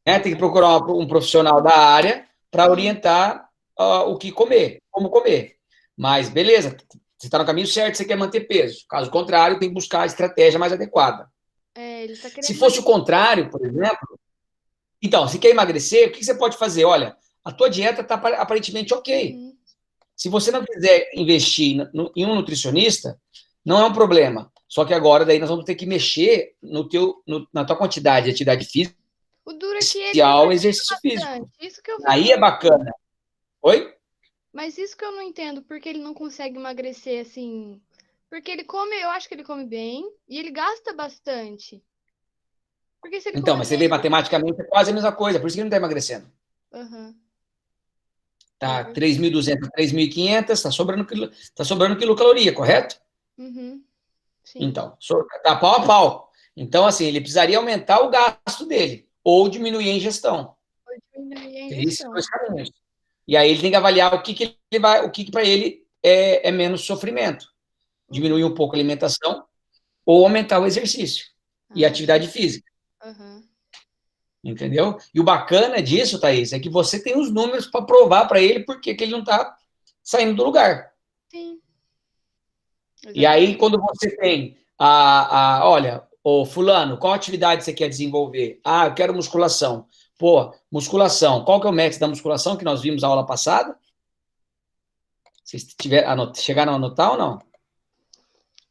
Tem que procurar um profissional da área para orientar o que comer, como comer. Mas, beleza, você está no caminho certo, você quer manter peso. Caso contrário, tem que buscar a estratégia mais adequada. Ele tá querendo Se fosse o contrário, por exemplo, então, se quer emagrecer, o que você pode fazer? Olha, a tua dieta está aparentemente ok. Uhum. Se você não quiser investir em um nutricionista, não é um problema. Só que agora, daí, nós vamos ter que mexer na tua quantidade de atividade física, O duro é que ele especial exercício físico. bastante. Isso que eu Aí é bacana. Oi? Mas isso que eu não entendo, porque ele não consegue emagrecer assim. Porque ele come, eu acho que ele come bem e ele gasta bastante. Porque se ele Então, come mas você bem, vê, matematicamente é quase a mesma coisa, por isso que ele não está emagrecendo. Aham. Tá, É 3.200, 3.500, está sobrando quilocaloria, correto? Uhum. Sim. Então, tá pau a pau. Então, assim, ele precisaria aumentar o gasto dele ou diminuir a ingestão. Pode diminuir a Tem esses ingestão. dois caminhos. E aí ele tem que avaliar o que ele vai, o que para ele é menos sofrimento. Diminuir um pouco a alimentação ou aumentar o exercício e a atividade física. Aham. Entendeu? E o bacana disso, Thaís, é que você tem os números para provar para ele por que ele não está saindo do lugar. Sim. E aí, quando você tem olha, ô fulano, qual atividade você quer desenvolver? Ah, eu quero musculação. Pô, musculação. Qual que é o método da musculação que nós vimos na aula passada? Vocês chegaram a anotar ou não?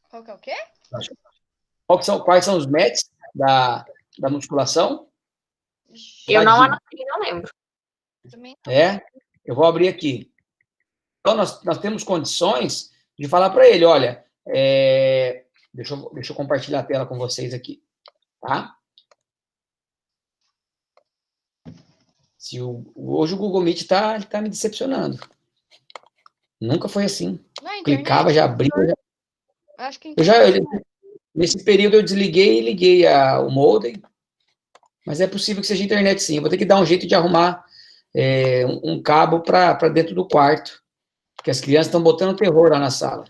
Qual que é o quê? Quais são os métodos da musculação? Eu não anotei, não lembro. Também Eu vou abrir aqui. Então, nós temos condições de falar para ele, olha, deixa eu compartilhar a tela com vocês aqui, tá? Hoje o Google Meet tá me decepcionando. Nunca foi assim. Clicava, já abria. Acho que nesse período eu desliguei e liguei o modem, mas é possível que seja internet sim. Eu vou ter que dar um jeito de arrumar um cabo para dentro do quarto, porque as crianças estão botando terror lá na sala.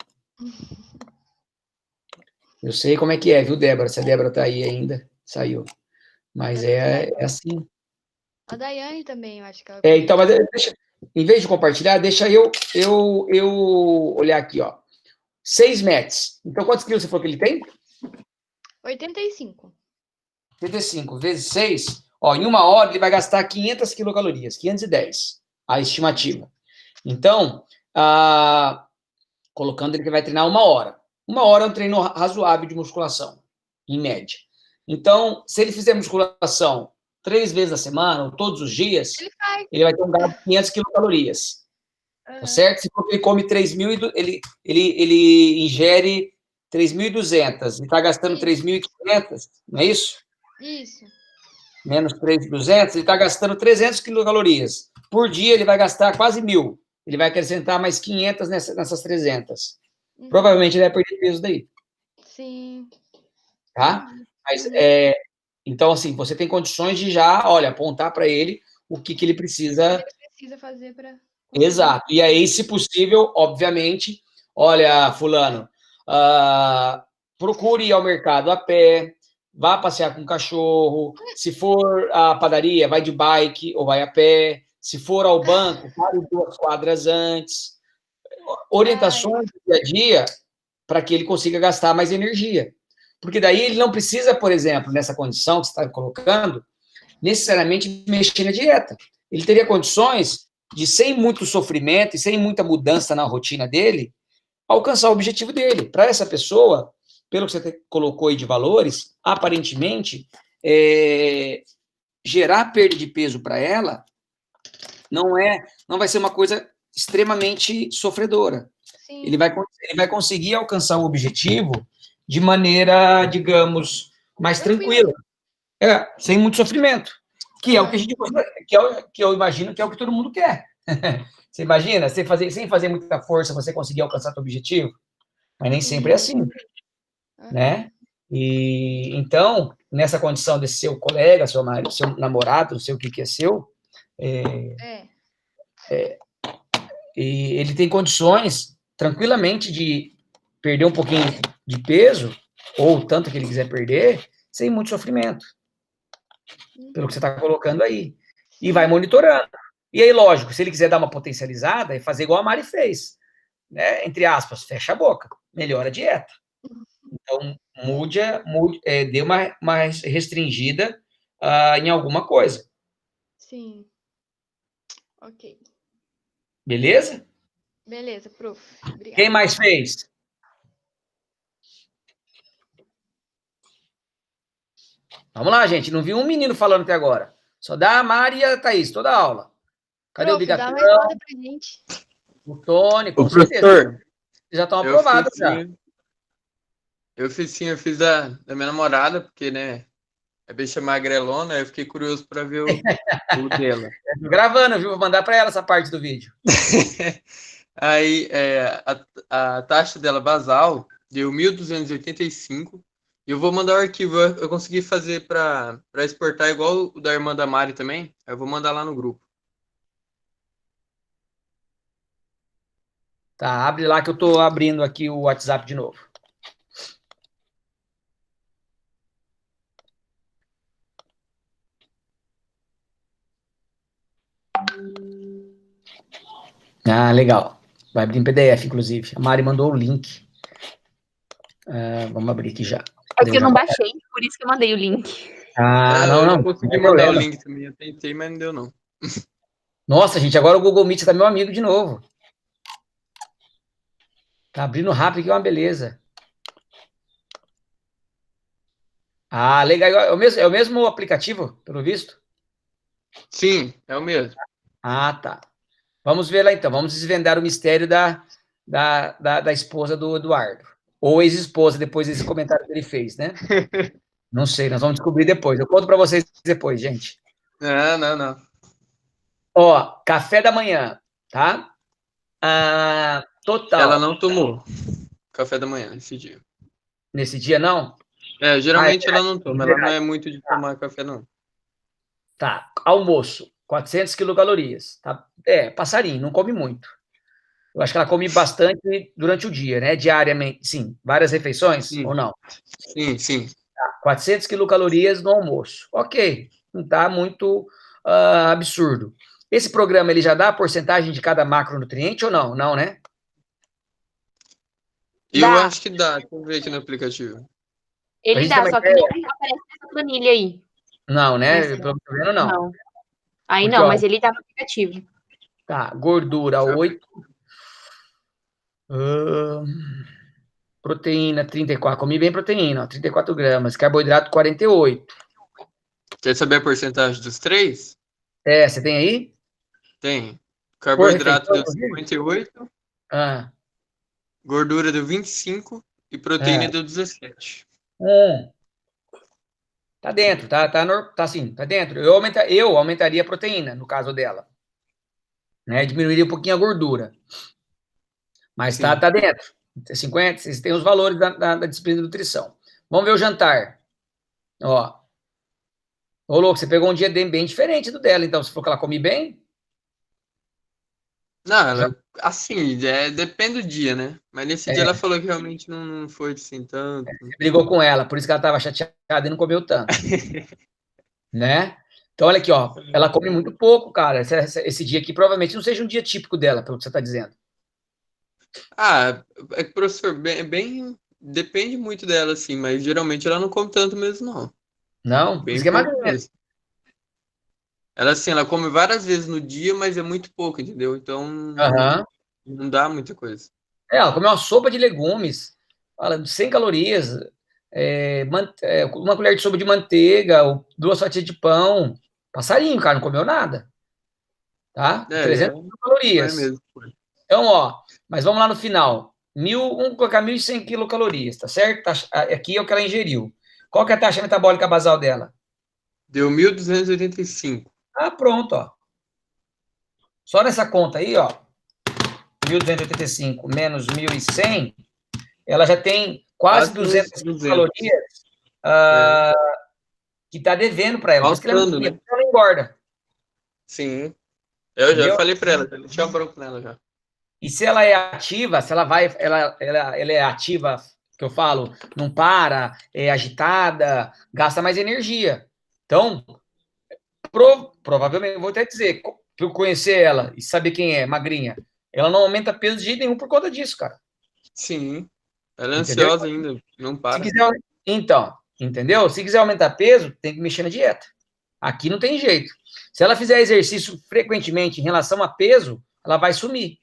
Eu sei como é que é, viu, Débora? Se a Débora tá aí ainda, saiu. Mas é assim. A Daiane também, eu acho que ela... Então, mas em vez de compartilhar, deixa eu olhar aqui, ó. 6 metros. Então, quantos quilos você falou que ele tem? 85. 85 vezes 6. Ó, em 1 hora, ele vai gastar 500 quilocalorias. 510, a estimativa. Então, colocando ele que vai treinar 1 hora. 1 hora é um treino razoável de musculação, em média. Então, se ele fizer musculação 3 vezes na semana, ou todos os dias, ele vai ter um gasto de 500 quilocalorias. Tá certo? Se ele come 3.000, ele ingere 3.200 e está gastando 3.500, não é isso? Isso. Menos 3.200, ele está gastando 300 quilocalorias. Por dia, ele vai gastar quase 1.000. Ele vai acrescentar mais 500 nessas 300. Provavelmente ele vai perder peso daí. Sim. Tá? Mas, então, assim, você tem condições de já, olha, apontar para ele o que ele precisa... Ele precisa fazer para... Exato. E aí, se possível, obviamente, olha, fulano, procure ir ao mercado a pé, vá passear com o cachorro, se for à padaria, vai de bike ou vai a pé, se for ao banco, pare 2 quadras antes. Orientações do dia a dia para que ele consiga gastar mais energia. Porque daí ele não precisa, por exemplo, nessa condição que você está colocando, necessariamente mexer na dieta. Ele teria condições de, sem muito sofrimento e sem muita mudança na rotina dele, alcançar o objetivo dele. Para essa pessoa, pelo que você colocou aí de valores, aparentemente, gerar perda de peso para ela não vai ser uma coisa extremamente sofredora. Sim. Ele vai conseguir alcançar o objetivo de maneira, digamos, mais tranquila. Sem muito sofrimento. Que é o que a gente que eu imagino que é o que todo mundo quer. Você imagina, sem fazer muita força, você conseguir alcançar seu objetivo? Mas nem sempre é assim, né? E então, nessa condição desse seu colega, seu marido, seu namorado, não sei o que é seu, e ele tem condições tranquilamente de perder um pouquinho de peso, ou o tanto que ele quiser perder, sem muito sofrimento. Pelo que você está colocando aí. E vai monitorando. E aí, lógico, se ele quiser dar uma potencializada e fazer igual a Mari fez, né? Entre aspas, fecha a boca, melhora a dieta. Então, dê uma restringida em alguma coisa. Sim. Ok. Beleza? Beleza, prof. Obrigada. Quem mais fez? Vamos lá, gente. Não vi um menino falando até agora. Só dá a Mari e a Thaís, toda a aula. Cadê o Prof, dá Bigatão? mais nota pra gente. O Tony, com Ô, certeza. professor, Já estão aprovados já. Eu fiz da minha namorada, porque, né, é bicha magrelona, aí eu fiquei curioso para ver o dela. Tô gravando, viu? Vou mandar para ela essa parte do vídeo. Aí, a taxa dela basal deu 1.285, e eu vou mandar o arquivo. Eu consegui fazer para exportar igual o da irmã da Mari também, aí eu vou mandar lá no grupo. Tá, abre lá que eu tô abrindo aqui o WhatsApp de novo. Ah, legal. Vai abrir em PDF, inclusive. A Mari mandou o link. Vamos abrir aqui já. É que eu não baixei, por isso que eu mandei o link. Não. Eu não consegui mandar o link também. Eu tentei, mas não deu, não. Nossa, gente, agora o Google Meet tá meu amigo de novo. Tá abrindo rápido, que é uma beleza. Legal. É o mesmo aplicativo, pelo visto? Sim, é o mesmo. Tá. Vamos ver lá, então. Vamos desvendar o mistério da esposa do Eduardo. Ou ex-esposa, depois desse comentário que ele fez, né? Não sei, nós vamos descobrir depois. Eu conto para vocês depois, gente. Não. Ó, café da manhã, tá? Total. Ela não tomou café da manhã nesse dia. Nesse dia, não? Geralmente ela não toma. Ela não é muito de tomar café, não. Tá. Almoço, 400 quilocalorias. Tá? Passarinho, não come muito. Eu acho que ela come bastante durante o dia, né? Diariamente. Sim, várias refeições, ou não? Sim. 400 quilocalorias no almoço. Ok, não está muito absurdo. Esse programa, ele já dá a porcentagem de cada macronutriente ou não? Não, né? Eu acho que dá. Deixa eu ver aqui no aplicativo. Ele dá, só que não aparece nessa planilha aí. Não, né? Eu tô vendo, não. Não. Aí porque, não, mas ele dá no aplicativo. Tá, gordura 8. Proteína 34. Comi bem proteína, 34 gramas. Carboidrato 48. Quer saber a porcentagem dos três? Você tem aí? Tem. Carboidrato deu 58. Gordura deu 25 e proteína deu 17. Tá dentro, tá assim, tá dentro. Eu aumentaria a proteína, no caso dela. Né? Diminuiria um pouquinho a gordura. Mas tá dentro. 50, vocês têm os valores da disciplina de nutrição. Vamos ver o jantar. Ó. Ô, louco, você pegou um dia bem diferente do dela, então. Você falou que ela come bem? Não, assim, depende do dia, né? Mas nesse dia ela falou que realmente não foi assim tanto. Você brigou com ela, por isso que ela estava chateada e não comeu tanto. Né? Então, olha aqui, ó. Ela come muito pouco, cara. Esse dia aqui provavelmente não seja um dia típico dela, pelo que você está dizendo. Professor, depende muito dela, assim, mas geralmente ela não come tanto mesmo, não. Não? Bem Isso que é pouco magrinha. mesmo. Ela, assim, ela come várias vezes no dia, mas é muito pouco, entendeu? Então, não dá muita coisa. Ela come uma sopa de legumes, 100 calorias, uma colher de sopa de manteiga, 2 fatias de pão. Passarinho, cara, não comeu nada. tá? É, 300 é calorias. mesmo. Então, ó, mas vamos lá no final. Vamos colocar 1.100 quilocalorias, tá certo? Aqui é o que ela ingeriu. Qual que é a taxa metabólica basal dela? Deu 1.285. Ah, pronto, ó. Só nessa conta aí, ó, 1.285 menos 1.100, ela já tem quase Quase uns 200 calorias É. que está devendo para ela. Por isso que ela, Faltando, né? ela engorda, Sim. Eu já entendeu? falei pra ela, já tinha bronco nela já. E se ela é ativa, se ela vai, ela é ativa, que eu falo, não para, é agitada, gasta mais energia. Então, provavelmente, vou até dizer, por eu conhecer ela e saber quem é, magrinha, ela não aumenta peso de jeito nenhum por conta disso, cara. Sim. Ela é Entendeu? ansiosa ainda, não Se para. quiser, então, entendeu? Se quiser aumentar peso, tem que mexer na dieta. Aqui não tem jeito. Se ela fizer exercício frequentemente em relação a peso, ela vai sumir.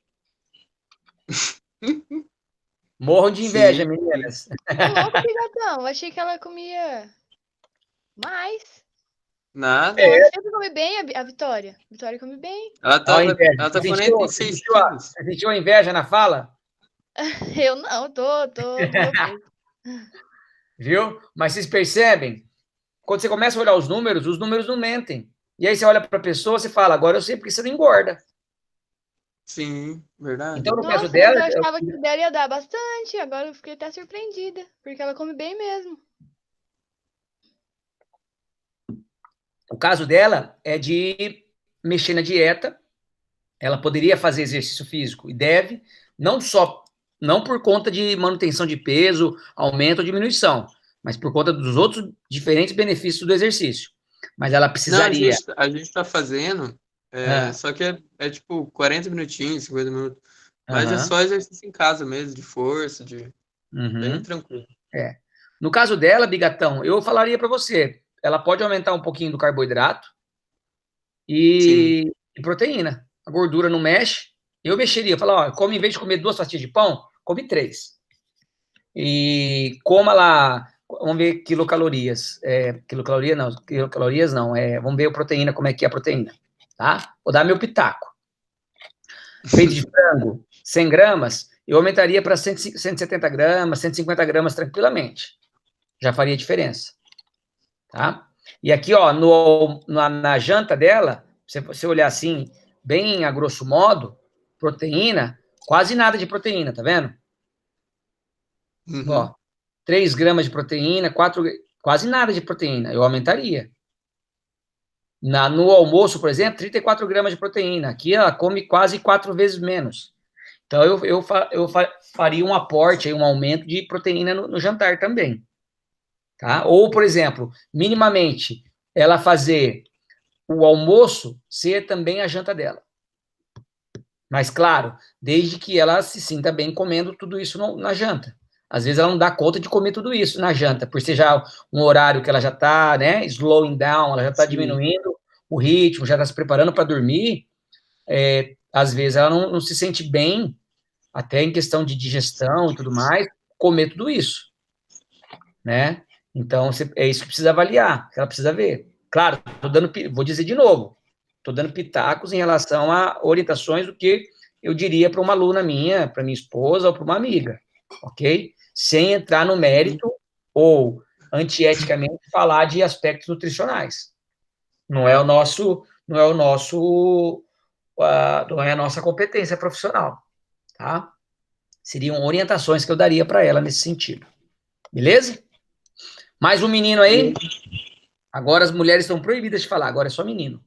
Morram de inveja, Sim. meninas. Ô, louco, Bigatão. Achei que ela comia mais. Nada. Ela sempre come bem, a Vitória. A Vitória come bem. Ela Ó, a tá inveja. com Você 46 quilos. sentiu a inveja na fala? Eu não, tô do meu peso. Viu? Mas vocês percebem? Quando você começa a olhar os números não mentem. E aí você olha para a pessoa e fala, agora eu sei porque você não engorda. Sim, verdade. Então, no caso Nossa, dela, mas eu achava que dela ia dar bastante. Agora eu fiquei até surpreendida. Porque ela come bem mesmo. o caso dela é de mexer na dieta. Ela poderia fazer exercício físico e deve, não por conta de manutenção de peso, aumento ou diminuição, mas por conta dos outros diferentes benefícios do exercício. Mas ela Não, precisaria. a gente tá fazendo, Ah, só que é tipo 40 minutinhos, 50 minutos. Mas é aham, só exercício em casa mesmo, de força, bem uhum. tranquilo. É. No caso dela, Bigatão, eu falaria para você, ela pode aumentar um pouquinho do carboidrato Sim. e proteína. A gordura não mexe. Eu mexeria, falar, ó, come em vez de comer 2 fatias de pão, come 3. E coma lá, vamos ver quilocalorias. Quilocalorias não, vamos ver a proteína, como é que é a proteína, tá? Vou dar meu pitaco. Peito de frango, 100 gramas, eu aumentaria para 170 gramas, 150 gramas tranquilamente. Já faria diferença, tá? E aqui, ó, na janta dela, se você olhar assim, bem a grosso modo, proteína, quase nada de proteína, tá vendo? Uhum. Ó, 3 gramas de proteína, quase nada de proteína, eu aumentaria. No almoço, por exemplo, 34 gramas de proteína. Aqui ela come quase 4 vezes menos. Então eu faria um aporte, um aumento de proteína no jantar também. Tá? Ou, por exemplo, minimamente, ela fazer o almoço ser também a janta dela. Mas, claro, desde que ela se sinta bem comendo tudo isso na janta. Às vezes ela não dá conta de comer tudo isso na janta, por ser já um horário que ela já está, né, slowing down, ela já está Sim. diminuindo o ritmo, já está se preparando para dormir. Às vezes ela não se sente bem, até em questão de digestão e tudo mais, comer tudo isso, né? Então, é isso que precisa avaliar, que ela precisa ver. Claro, vou dizer de novo, estou dando pitacos em relação a orientações do que eu diria para uma aluna minha, para minha esposa ou para uma amiga, ok? Sem entrar no mérito ou antieticamente falar de aspectos nutricionais. Não é a nossa competência profissional, tá? Seriam orientações que eu daria para ela nesse sentido. Beleza? Mais um menino aí? Agora as mulheres estão proibidas de falar, agora é só menino.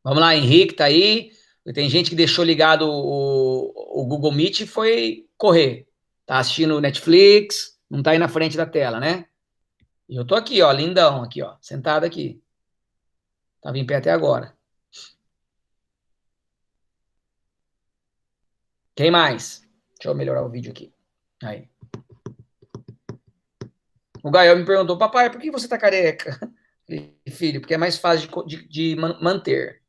Vamos lá, Henrique tá aí. Tem gente que deixou ligado o Google Meet e foi correr. Tá assistindo Netflix, não tá aí na frente da tela, né? E eu tô aqui, ó, lindão, aqui, ó, sentado aqui. Tava em pé até agora. Quem mais? Deixa eu melhorar o vídeo aqui. Aí. O Gael me perguntou, papai, por que você tá careca? Filho, porque é mais fácil de manter.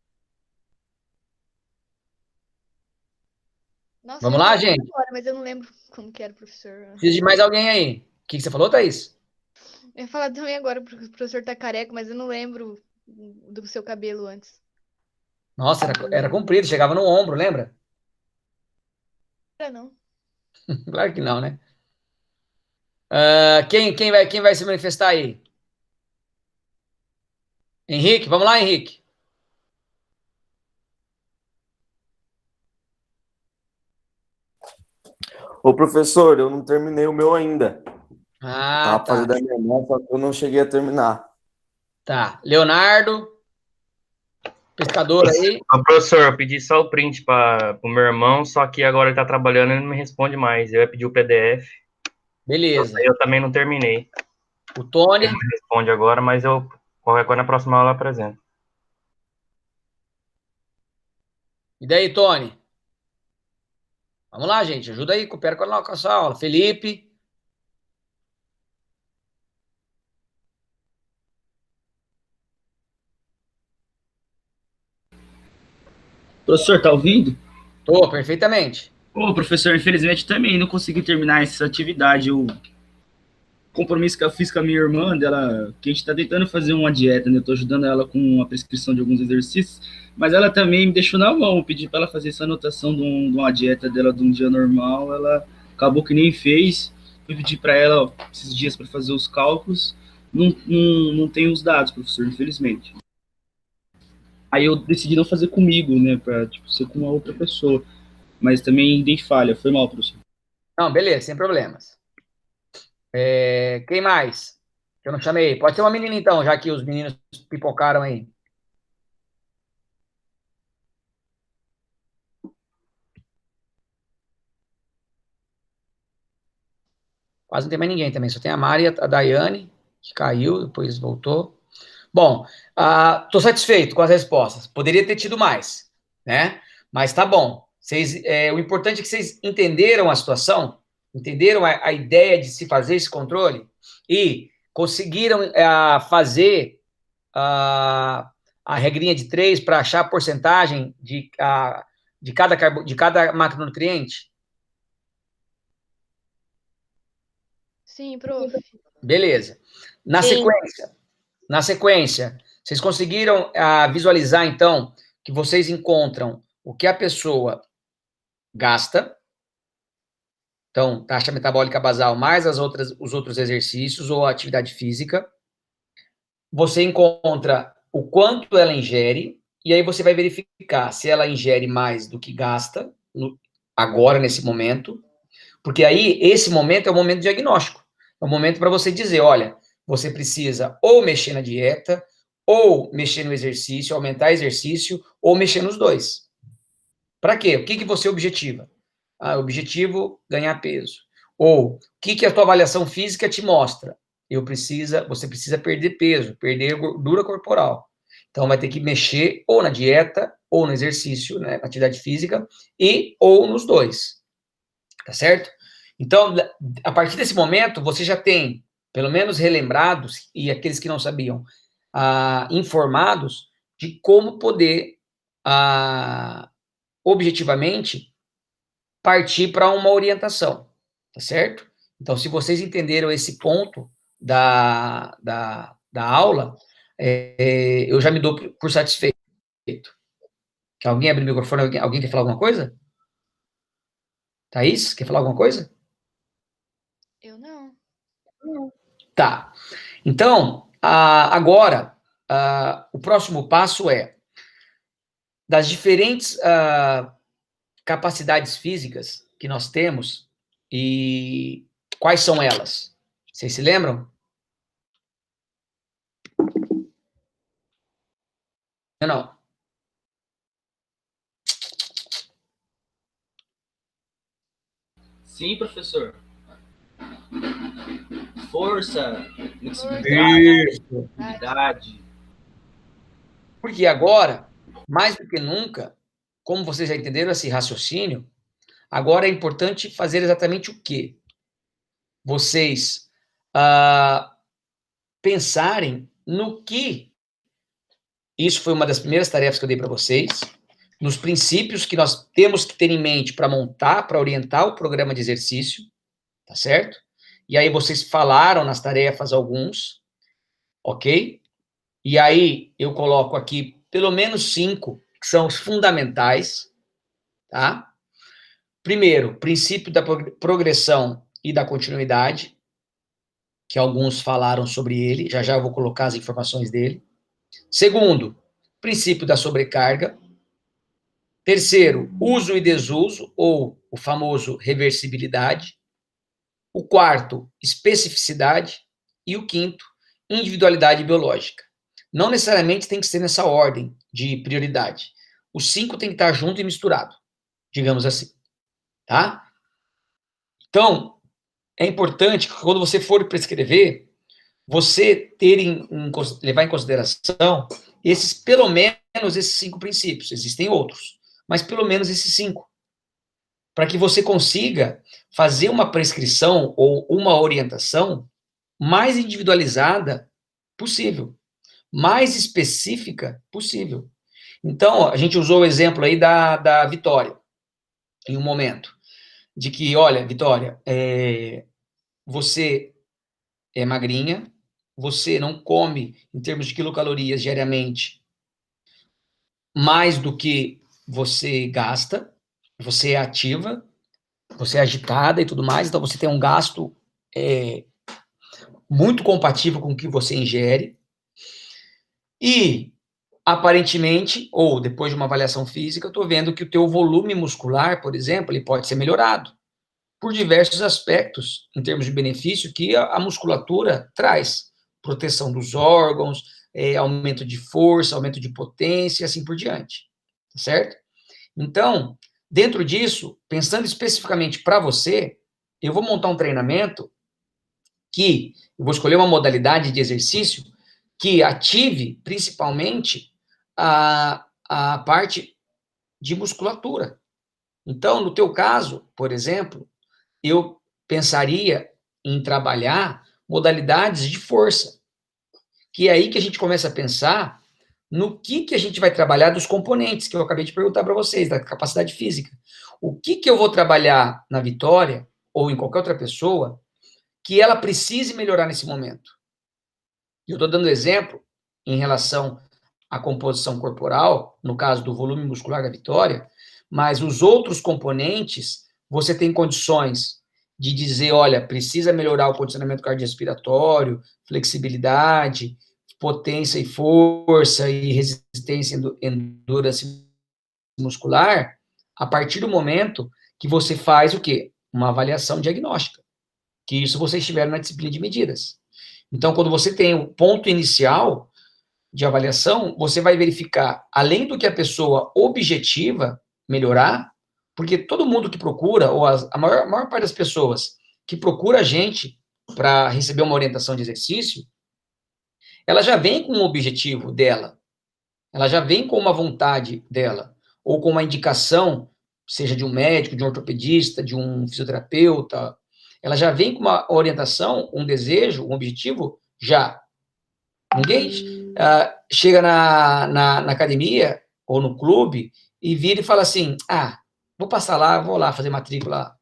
Nossa, Vamos eu ia lá, falar gente? agora, mas eu não lembro como que era o professor. Precisa de mais alguém aí. O que você falou, Thaís? Eu ia falar também agora, porque o professor tá careca, mas eu não lembro do seu cabelo antes. Nossa, era comprido, chegava no ombro, lembra? Não. Claro que não, né? Quem vai se manifestar aí? Henrique, vamos lá, Henrique. Ô, professor, eu não terminei o meu ainda. Ah, Tava tá. fazendo a minha irmã, só que eu não cheguei a terminar. Tá. Leonardo, pescador aí. Ô, professor, eu pedi só o print para o meu irmão, só que agora ele tá trabalhando e ele não me responde mais. Eu ia pedir o PDF. Beleza. Eu também não terminei. O Tony. Ele me responde agora, mas qualquer coisa na próxima aula eu apresento. E daí, Tony? Vamos lá, gente. Ajuda aí, coopera com a nossa aula. Felipe. Professor, tá ouvindo? Tô, perfeitamente. Ô, professor, infelizmente também não consegui terminar essa atividade. O compromisso que eu fiz com a minha irmã, dela, que a gente tá tentando fazer uma dieta, né? Eu tô ajudando ela com a prescrição de alguns exercícios, mas ela também me deixou na mão. Eu pedi para ela fazer essa anotação de uma dieta dela de um dia normal, ela acabou que nem fez. Fui pedir para ela ó, esses dias para fazer os cálculos, não tem os dados, professor, infelizmente. Aí eu decidi não fazer comigo, né, para tipo, ser com uma outra pessoa. Mas também dei falha, foi mal, professor. Não, beleza, sem problemas. Quem mais? Eu não chamei. Pode ser uma menina, então, já que os meninos pipocaram aí. Quase não tem mais ninguém também. Só tem a Mari e a Daiane, que caiu, depois voltou. Bom, estou satisfeito com as respostas. Poderia ter tido mais, né? Mas tá bom. O importante é que vocês entenderam a situação, entenderam a ideia de se fazer esse controle e conseguiram fazer a regrinha de 3 para achar a porcentagem de cada macronutriente? Sim, prof. Beleza. Sim. Na sequência, vocês conseguiram visualizar, então, que vocês encontram o que a pessoa gasta, então, taxa metabólica basal mais os outros exercícios ou atividade física. Você encontra o quanto ela ingere, e aí você vai verificar se ela ingere mais do que gasta, agora, nesse momento, porque aí, esse momento é o momento diagnóstico. É o momento para você dizer, olha, você precisa ou mexer na dieta, ou mexer no exercício, aumentar exercício, ou mexer nos dois. Para quê? O que você objetiva? Objetivo, ganhar peso. Ou, o que a tua avaliação física te mostra? Você precisa perder peso, perder gordura corporal. Então, vai ter que mexer ou na dieta, ou no exercício, né, na atividade física, ou nos dois. Tá certo? Então, a partir desse momento, você já tem, pelo menos relembrados, e aqueles que não sabiam, informados de como poder, objetivamente, partir para uma orientação, tá certo? Então, se vocês entenderam esse ponto da aula, eu já me dou por satisfeito. Quer alguém abrir o microfone? Alguém quer falar alguma coisa? Thaís, quer falar alguma coisa? Eu não. Tá. Então, agora, o próximo passo é, das diferentes capacidades físicas que nós temos, e quais são elas? Vocês se lembram? Não. Sim, professor. Força, flexibilidade, mobilidade. Porque agora, mais do que nunca, como vocês já entenderam esse raciocínio, agora é importante fazer exatamente o quê? Vocês pensarem no que, isso foi uma das primeiras tarefas que eu dei para vocês, nos princípios que nós temos que ter em mente para montar, para orientar o programa de exercício, tá certo? E aí vocês falaram nas tarefas alguns, ok? E aí eu coloco aqui pelo menos 5 que são os fundamentais, tá? Primeiro, princípio da progressão e da continuidade, que alguns falaram sobre ele, já já eu vou colocar as informações dele. Segundo, princípio da sobrecarga. Terceiro, uso e desuso, ou o famoso reversibilidade. O quarto, especificidade. E o quinto, individualidade biológica. Não necessariamente tem que ser nessa ordem de prioridade. Os 5 tem que estar junto e misturado, digamos assim, tá? Então, é importante que quando você for prescrever, você levar em consideração pelo menos esses 5 princípios. Existem outros, mas pelo menos esses 5. Para que você consiga fazer uma prescrição ou uma orientação mais individualizada possível, mais específica possível. Então, a gente usou o exemplo aí da Vitória, em um momento, de que, olha, Vitória, você é magrinha, você não come, em termos de quilocalorias diariamente, mais do que você gasta, você é ativa, você é agitada e tudo mais, então você tem um gasto muito compatível com o que você ingere, e, aparentemente, ou depois de uma avaliação física, eu estou vendo que o teu volume muscular, por exemplo, ele pode ser melhorado, por diversos aspectos, em termos de benefício, que a musculatura traz. Proteção dos órgãos, aumento de força, aumento de potência, e assim por diante. Certo? Então, dentro disso, pensando especificamente para você, eu vou montar um treinamento que eu vou escolher uma modalidade de exercício que ative, principalmente, a parte de musculatura. Então, no teu caso, por exemplo, eu pensaria em trabalhar modalidades de força, que é aí que a gente começa a pensar no que a gente vai trabalhar dos componentes, que eu acabei de perguntar para vocês, da capacidade física. O que eu vou trabalhar na Vitória, ou em qualquer outra pessoa, que ela precise melhorar nesse momento. Eu estou dando exemplo em relação à composição corporal, no caso do volume muscular da Vitória, mas os outros componentes, você tem condições de dizer, olha, precisa melhorar o condicionamento cardiorrespiratório, flexibilidade, potência e força e resistência e endurance muscular, a partir do momento que você faz o quê? Uma avaliação diagnóstica, que isso vocês tiveram na disciplina de medidas. Então, quando você tem o ponto inicial de avaliação, você vai verificar, além do que a pessoa objetiva melhorar, porque todo mundo que procura, ou a maior parte das pessoas que procura a gente para receber uma orientação de exercício, ela já vem com um objetivo dela, ela já vem com uma vontade dela, ou com uma indicação, seja de um médico, de um ortopedista, de um fisioterapeuta, ela já vem com uma orientação, um desejo, um objetivo, já. Ninguém chega na academia ou no clube e vira e fala assim, vou passar lá, vou lá fazer matrícula.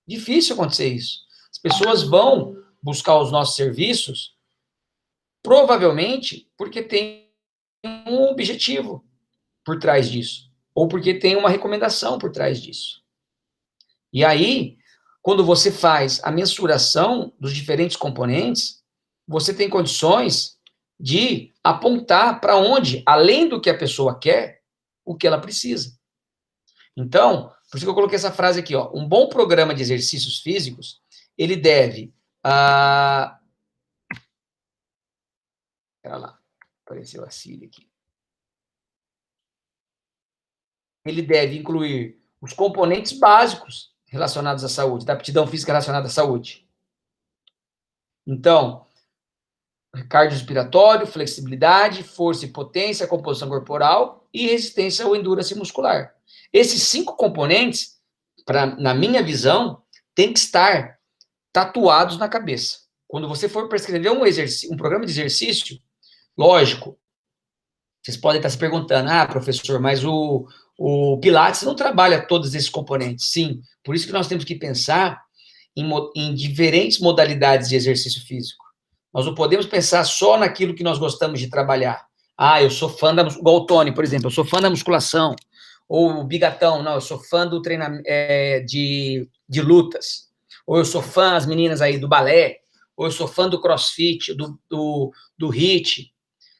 Difícil acontecer isso. As pessoas vão buscar os nossos serviços, provavelmente porque tem um objetivo por trás disso, ou porque tem uma recomendação por trás disso. E aí, quando você faz a mensuração dos diferentes componentes, você tem condições de apontar para onde, além do que a pessoa quer, o que ela precisa. Então, por isso que eu coloquei essa frase aqui, ó, um bom programa de exercícios físicos, ele deve... Espera lá, apareceu a Síria aqui. Ele deve incluir os componentes básicos relacionados à saúde, da aptidão física relacionada à saúde. Então, cardiorrespiratório, flexibilidade, força e potência, composição corporal e resistência ou endurance muscular. Esses 5 componentes, na minha visão, tem que estar tatuados na cabeça. Quando você for prescrever um programa de exercício, lógico, vocês podem estar se perguntando, professor, mas o Pilates não trabalha todos esses componentes. Sim, por isso que nós temos que pensar em diferentes modalidades de exercício físico. Nós não podemos pensar só naquilo que nós gostamos de trabalhar. Ah, eu sou fã igual o Tony, por exemplo, eu sou fã da musculação. Ou o Bigatão, não, eu sou fã do treinamento de lutas. Ou eu sou fã, as meninas aí, do balé. Ou eu sou fã do crossfit, do HIIT.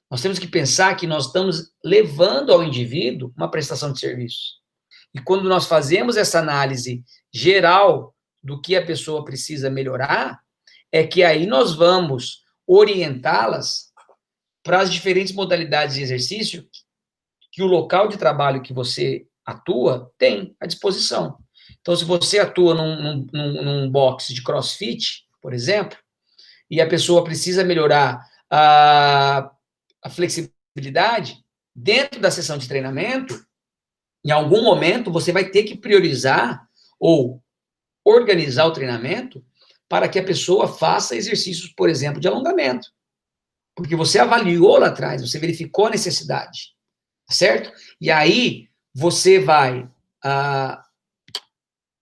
Nós temos que pensar que nós estamos levando ao indivíduo uma prestação de serviço. E quando nós fazemos essa análise geral do que a pessoa precisa melhorar, é que aí nós vamos orientá-las para as diferentes modalidades de exercício que o local de trabalho que você atua tem à disposição. Então, se você atua num box de crossfit, por exemplo, e a pessoa precisa melhorar a flexibilidade, dentro da sessão de treinamento, em algum momento você vai ter que priorizar ou organizar o treinamento para que a pessoa faça exercícios, por exemplo, de alongamento. Porque você avaliou lá atrás, você verificou a necessidade, certo? E aí você vai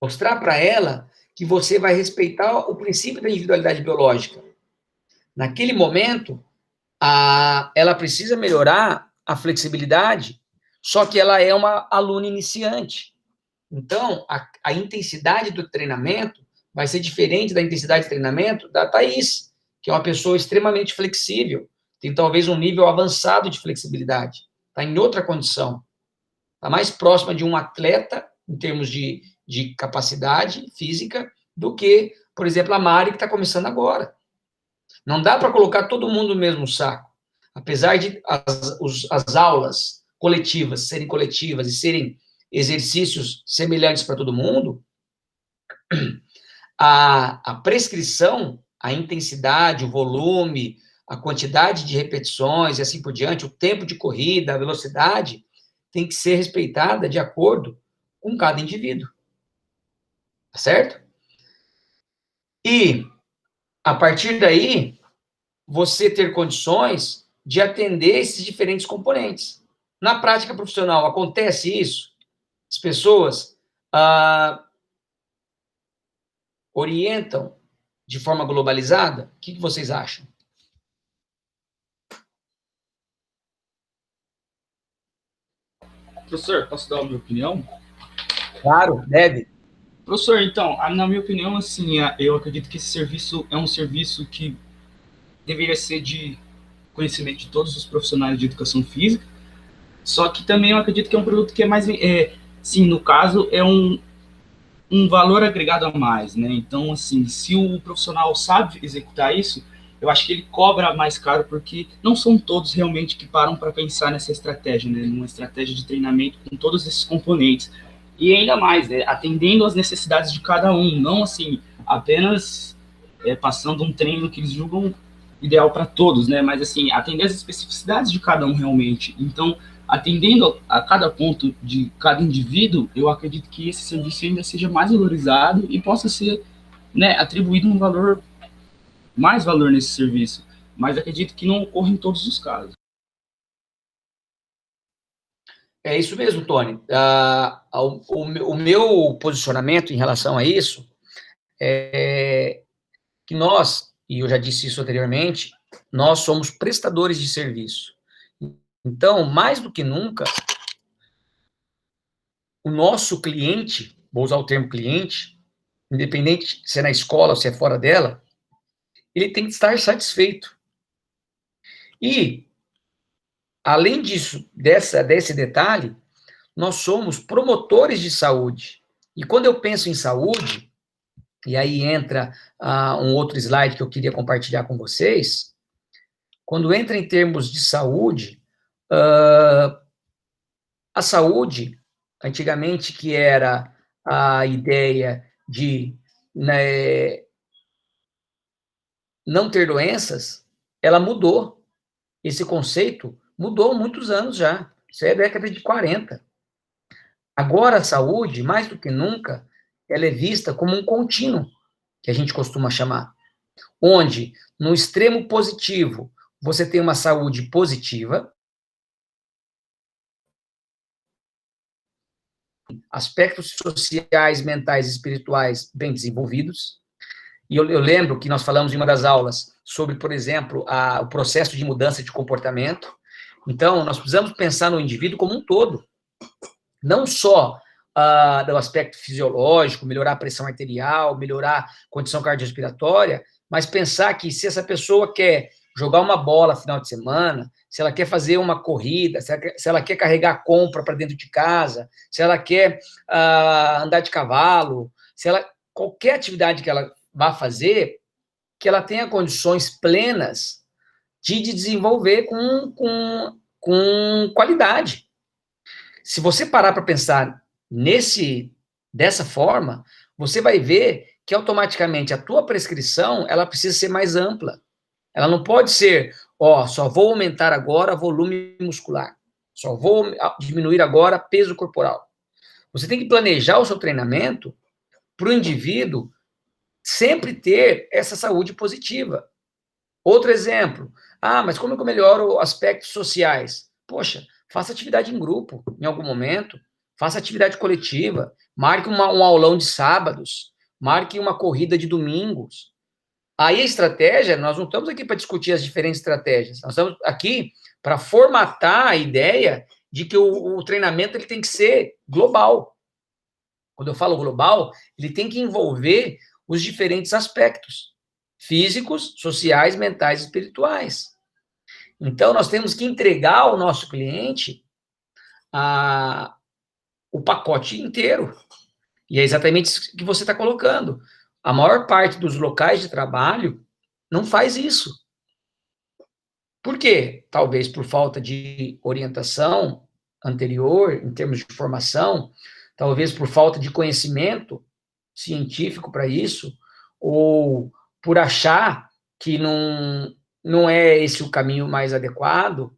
mostrar para ela que você vai respeitar o princípio da individualidade biológica. Naquele momento, ela precisa melhorar a flexibilidade, só que ela é uma aluna iniciante. Então, a intensidade do treinamento vai ser diferente da intensidade de treinamento da Thaís, que é uma pessoa extremamente flexível, tem talvez um nível avançado de flexibilidade, está em outra condição, está mais próxima de um atleta, em termos de capacidade física, do que, por exemplo, a Mari, que está começando agora. Não dá para colocar todo mundo no mesmo saco. Apesar de as aulas coletivas serem coletivas e serem exercícios semelhantes para todo mundo, a prescrição, a intensidade, o volume, a quantidade de repetições e assim por diante, o tempo de corrida, a velocidade, tem que ser respeitada de acordo com cada indivíduo. Tá certo? E, a partir daí, você ter condições de atender esses diferentes componentes. Na prática profissional, acontece isso? As pessoas orientam de forma globalizada? O que vocês acham? Professor, posso dar a minha opinião? Claro, deve. Professor, então, na minha opinião, assim, eu acredito que esse serviço é um serviço que deveria ser de conhecimento de todos os profissionais de educação física, só que também eu acredito que é um produto que é mais, sim, no caso, é um valor agregado a mais, né? Então, assim, se o profissional sabe executar isso, eu acho que ele cobra mais caro, porque não são todos realmente que param para pensar nessa estratégia, né? Numa estratégia de treinamento com todos esses componentes. E ainda mais, né? Atendendo às necessidades de cada um, não, assim, apenas passando um treino que eles julgam ideal para todos, né? Mas, assim, atender às especificidades de cada um realmente. Então, atendendo a cada ponto de cada indivíduo, eu acredito que esse serviço ainda seja mais valorizado e possa ser, né, atribuído mais valor nesse serviço. Mas acredito que não ocorre em todos os casos. É isso mesmo, Tony. O meu posicionamento em relação a isso é que nós, e eu já disse isso anteriormente, nós somos prestadores de serviço. Então, mais do que nunca, o nosso cliente, vou usar o termo cliente, independente se é na escola ou se é fora dela, ele tem que estar satisfeito. E, além disso, desse detalhe, nós somos promotores de saúde. E quando eu penso em saúde, e aí entra um outro slide que eu queria compartilhar com vocês, quando entra em termos de saúde, a saúde, antigamente, que era a ideia de, né, não ter doenças, ela mudou. Esse conceito mudou há muitos anos já. Isso é década de 40. Agora, a saúde, mais do que nunca, ela é vista como um contínuo, que a gente costuma chamar, onde, no extremo positivo, você tem uma saúde positiva, aspectos sociais, mentais e espirituais bem desenvolvidos. E eu lembro que nós falamos em uma das aulas sobre, por exemplo, o processo de mudança de comportamento, Então, nós precisamos pensar no indivíduo como um todo, não só do aspecto fisiológico, melhorar a pressão arterial, melhorar a condição cardiorrespiratória, mas pensar que se essa pessoa quer jogar uma bola no final de semana, se ela quer fazer uma corrida, se ela quer carregar compra para dentro de casa, se ela quer andar de cavalo, qualquer atividade que ela vá fazer, que ela tenha condições plenas de desenvolver com qualidade. Se você parar para pensar dessa forma, você vai ver que automaticamente a tua prescrição, ela precisa ser mais ampla. Ela não pode ser, só vou aumentar agora volume muscular, só vou diminuir agora peso corporal. Você tem que planejar o seu treinamento para o indivíduo sempre ter essa saúde positiva. Outro exemplo, mas como é que eu melhoro aspectos sociais? Poxa, faça atividade em grupo, em algum momento, faça atividade coletiva, marque um aulão de sábados, marque uma corrida de domingos. Aí a estratégia, nós não estamos aqui para discutir as diferentes estratégias, nós estamos aqui para formatar a ideia de que o treinamento ele tem que ser global. Quando eu falo global, ele tem que envolver os diferentes aspectos físicos, sociais, mentais e espirituais. Então, nós temos que entregar ao nosso cliente o pacote inteiro. E é exatamente isso que você está colocando. A maior parte dos locais de trabalho não faz isso. Por quê? Talvez por falta de orientação anterior, em termos de formação, talvez por falta de conhecimento científico para isso, ou por achar que não é esse o caminho mais adequado,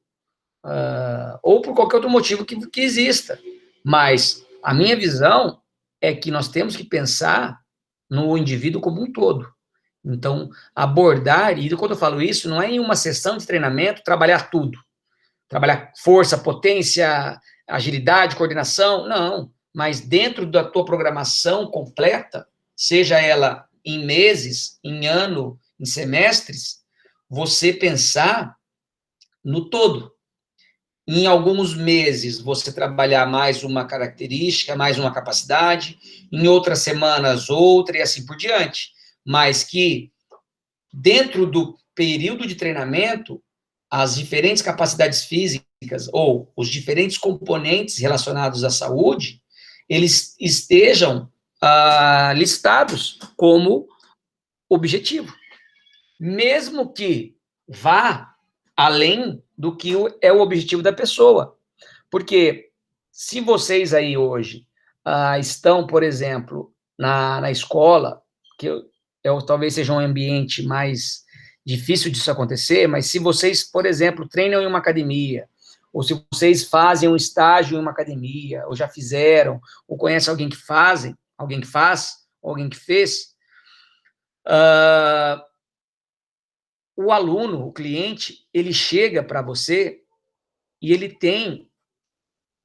ou por qualquer outro motivo que exista. Mas a minha visão é que nós temos que pensar no indivíduo como um todo. Então, abordar, e quando eu falo isso, não é em uma sessão de treinamento trabalhar tudo. Trabalhar força, potência, agilidade, coordenação, não. Mas dentro da tua programação completa, seja ela em meses, em ano, em semestres, você pensar no todo. Em alguns meses, você trabalhar mais uma característica, mais uma capacidade, em outras semanas, outra, e assim por diante. Mas que, dentro do período de treinamento, as diferentes capacidades físicas, ou os diferentes componentes relacionados à saúde, eles estejam listados como objetivo. Mesmo que vá além do que é o objetivo da pessoa. Porque se vocês aí hoje estão, por exemplo, na escola, que talvez seja um ambiente mais difícil disso acontecer, mas se vocês, por exemplo, treinam em uma academia, ou se vocês fazem um estágio em uma academia, ou já fizeram, ou conhecem alguém que faz, ou alguém que fez, o aluno, o cliente, ele chega para você e ele tem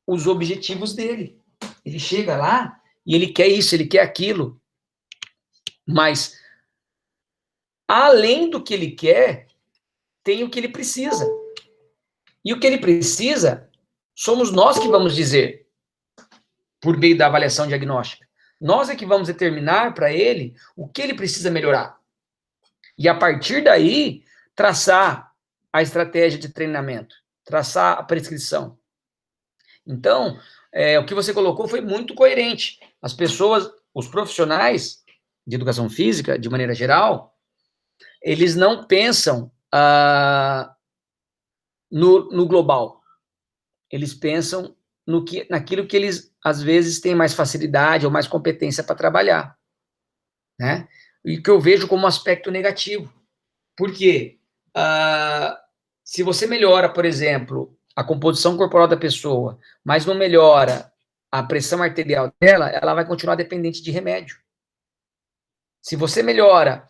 os objetivos dele. Ele chega lá e ele quer isso, ele quer aquilo. Mas, além do que ele quer, tem o que ele precisa. E o que ele precisa, somos nós que vamos dizer, por meio da avaliação diagnóstica. Nós é que vamos determinar para ele o que ele precisa melhorar. E, a partir daí, traçar a estratégia de treinamento, traçar a prescrição. Então, o que você colocou foi muito coerente. As pessoas, os profissionais de educação física, de maneira geral, eles não pensam no global. Eles pensam naquilo que eles, às vezes, têm mais facilidade ou mais competência para trabalhar, né? E que eu vejo como um aspecto negativo. Por quê? Se você melhora, por exemplo, a composição corporal da pessoa, mas não melhora a pressão arterial dela, ela vai continuar dependente de remédio. Se você melhora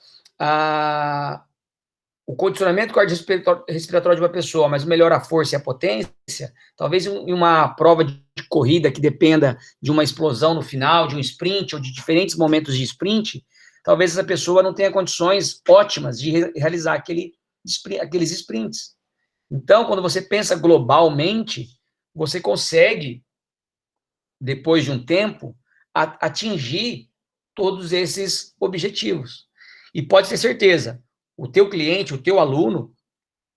o condicionamento cardiorrespiratório de uma pessoa, mas melhora a força e a potência, talvez em uma prova de corrida que dependa de uma explosão no final, de um sprint, ou de diferentes momentos de sprint, talvez essa pessoa não tenha condições ótimas de realizar aqueles sprints. Então, quando você pensa globalmente, você consegue, depois de um tempo, atingir todos esses objetivos. E pode ter certeza, o teu cliente, o teu aluno,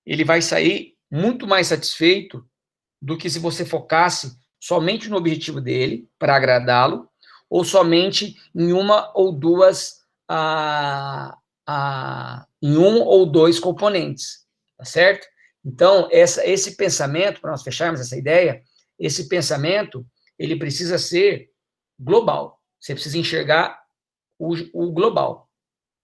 ele vai sair muito mais satisfeito do que se você focasse somente no objetivo dele, para agradá-lo, ou somente em uma ou duas, em um ou dois componentes, tá certo? Então, esse pensamento, para nós fecharmos essa ideia, esse pensamento, ele precisa ser global. Você precisa enxergar o global.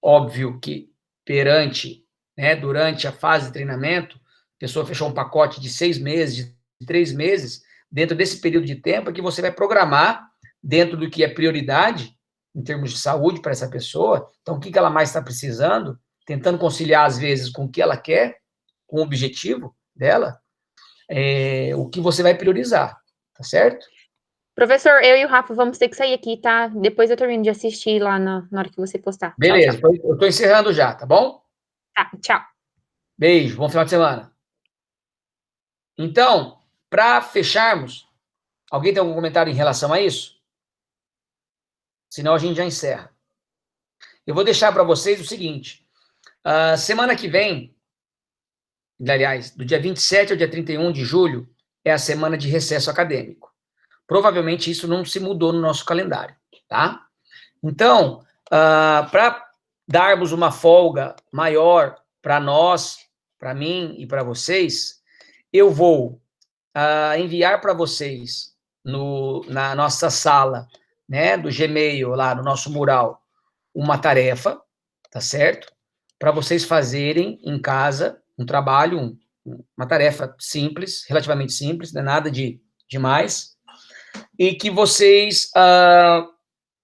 Óbvio que durante a fase de treinamento, a pessoa fechou um pacote de 6 meses, de 3 meses, dentro desse período de tempo é que você vai programar, dentro do que é prioridade, em termos de saúde para essa pessoa, então o que ela mais está precisando, tentando conciliar, às vezes, com o que ela quer, com o objetivo dela, o que você vai priorizar, tá certo? Professor, eu e o Rafa vamos ter que sair aqui, tá? Depois eu termino de assistir lá na hora que você postar. Beleza, Tchau, eu estou encerrando já, tá bom? Tá, tchau. Beijo, bom final de semana. Então, para fecharmos, alguém tem algum comentário em relação a isso? Senão a gente já encerra. Eu vou deixar para vocês o seguinte, semana que vem, aliás, do dia 27 ao dia 31 de julho, é a semana de recesso acadêmico. Provavelmente isso não se mudou no nosso calendário, tá? Então, para darmos uma folga maior para nós, para mim e para vocês, eu vou enviar para vocês na nossa sala, né, do Gmail, lá no nosso mural, uma tarefa, tá certo? Para vocês fazerem em casa um trabalho, uma tarefa simples, relativamente simples, não é nada de demais, e que vocês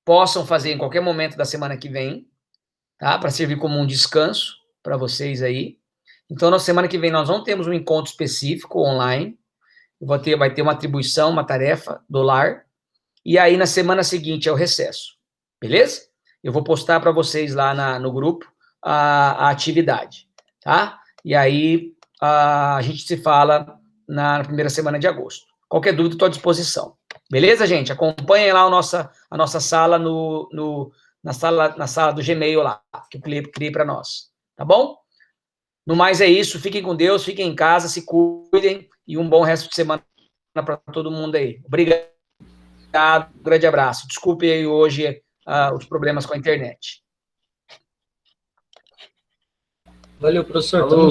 possam fazer em qualquer momento da semana que vem, tá? Para servir como um descanso para vocês aí. Então, na semana que vem, nós não temos um encontro específico online, vai ter uma atribuição, uma tarefa do lar, e aí na semana seguinte é o recesso, beleza? Eu vou postar para vocês lá no grupo a atividade, tá? E aí a gente se fala na primeira semana de agosto. Qualquer dúvida, estou à disposição. Beleza, gente? Acompanhem lá a nossa sala na sala do Gmail lá, que eu criei para nós, tá bom? No mais é isso, fiquem com Deus, fiquem em casa, se cuidem, e um bom resto de semana para todo mundo aí. Obrigado, um grande abraço. Desculpe aí hoje os problemas com a internet. Valeu, professor. Falou.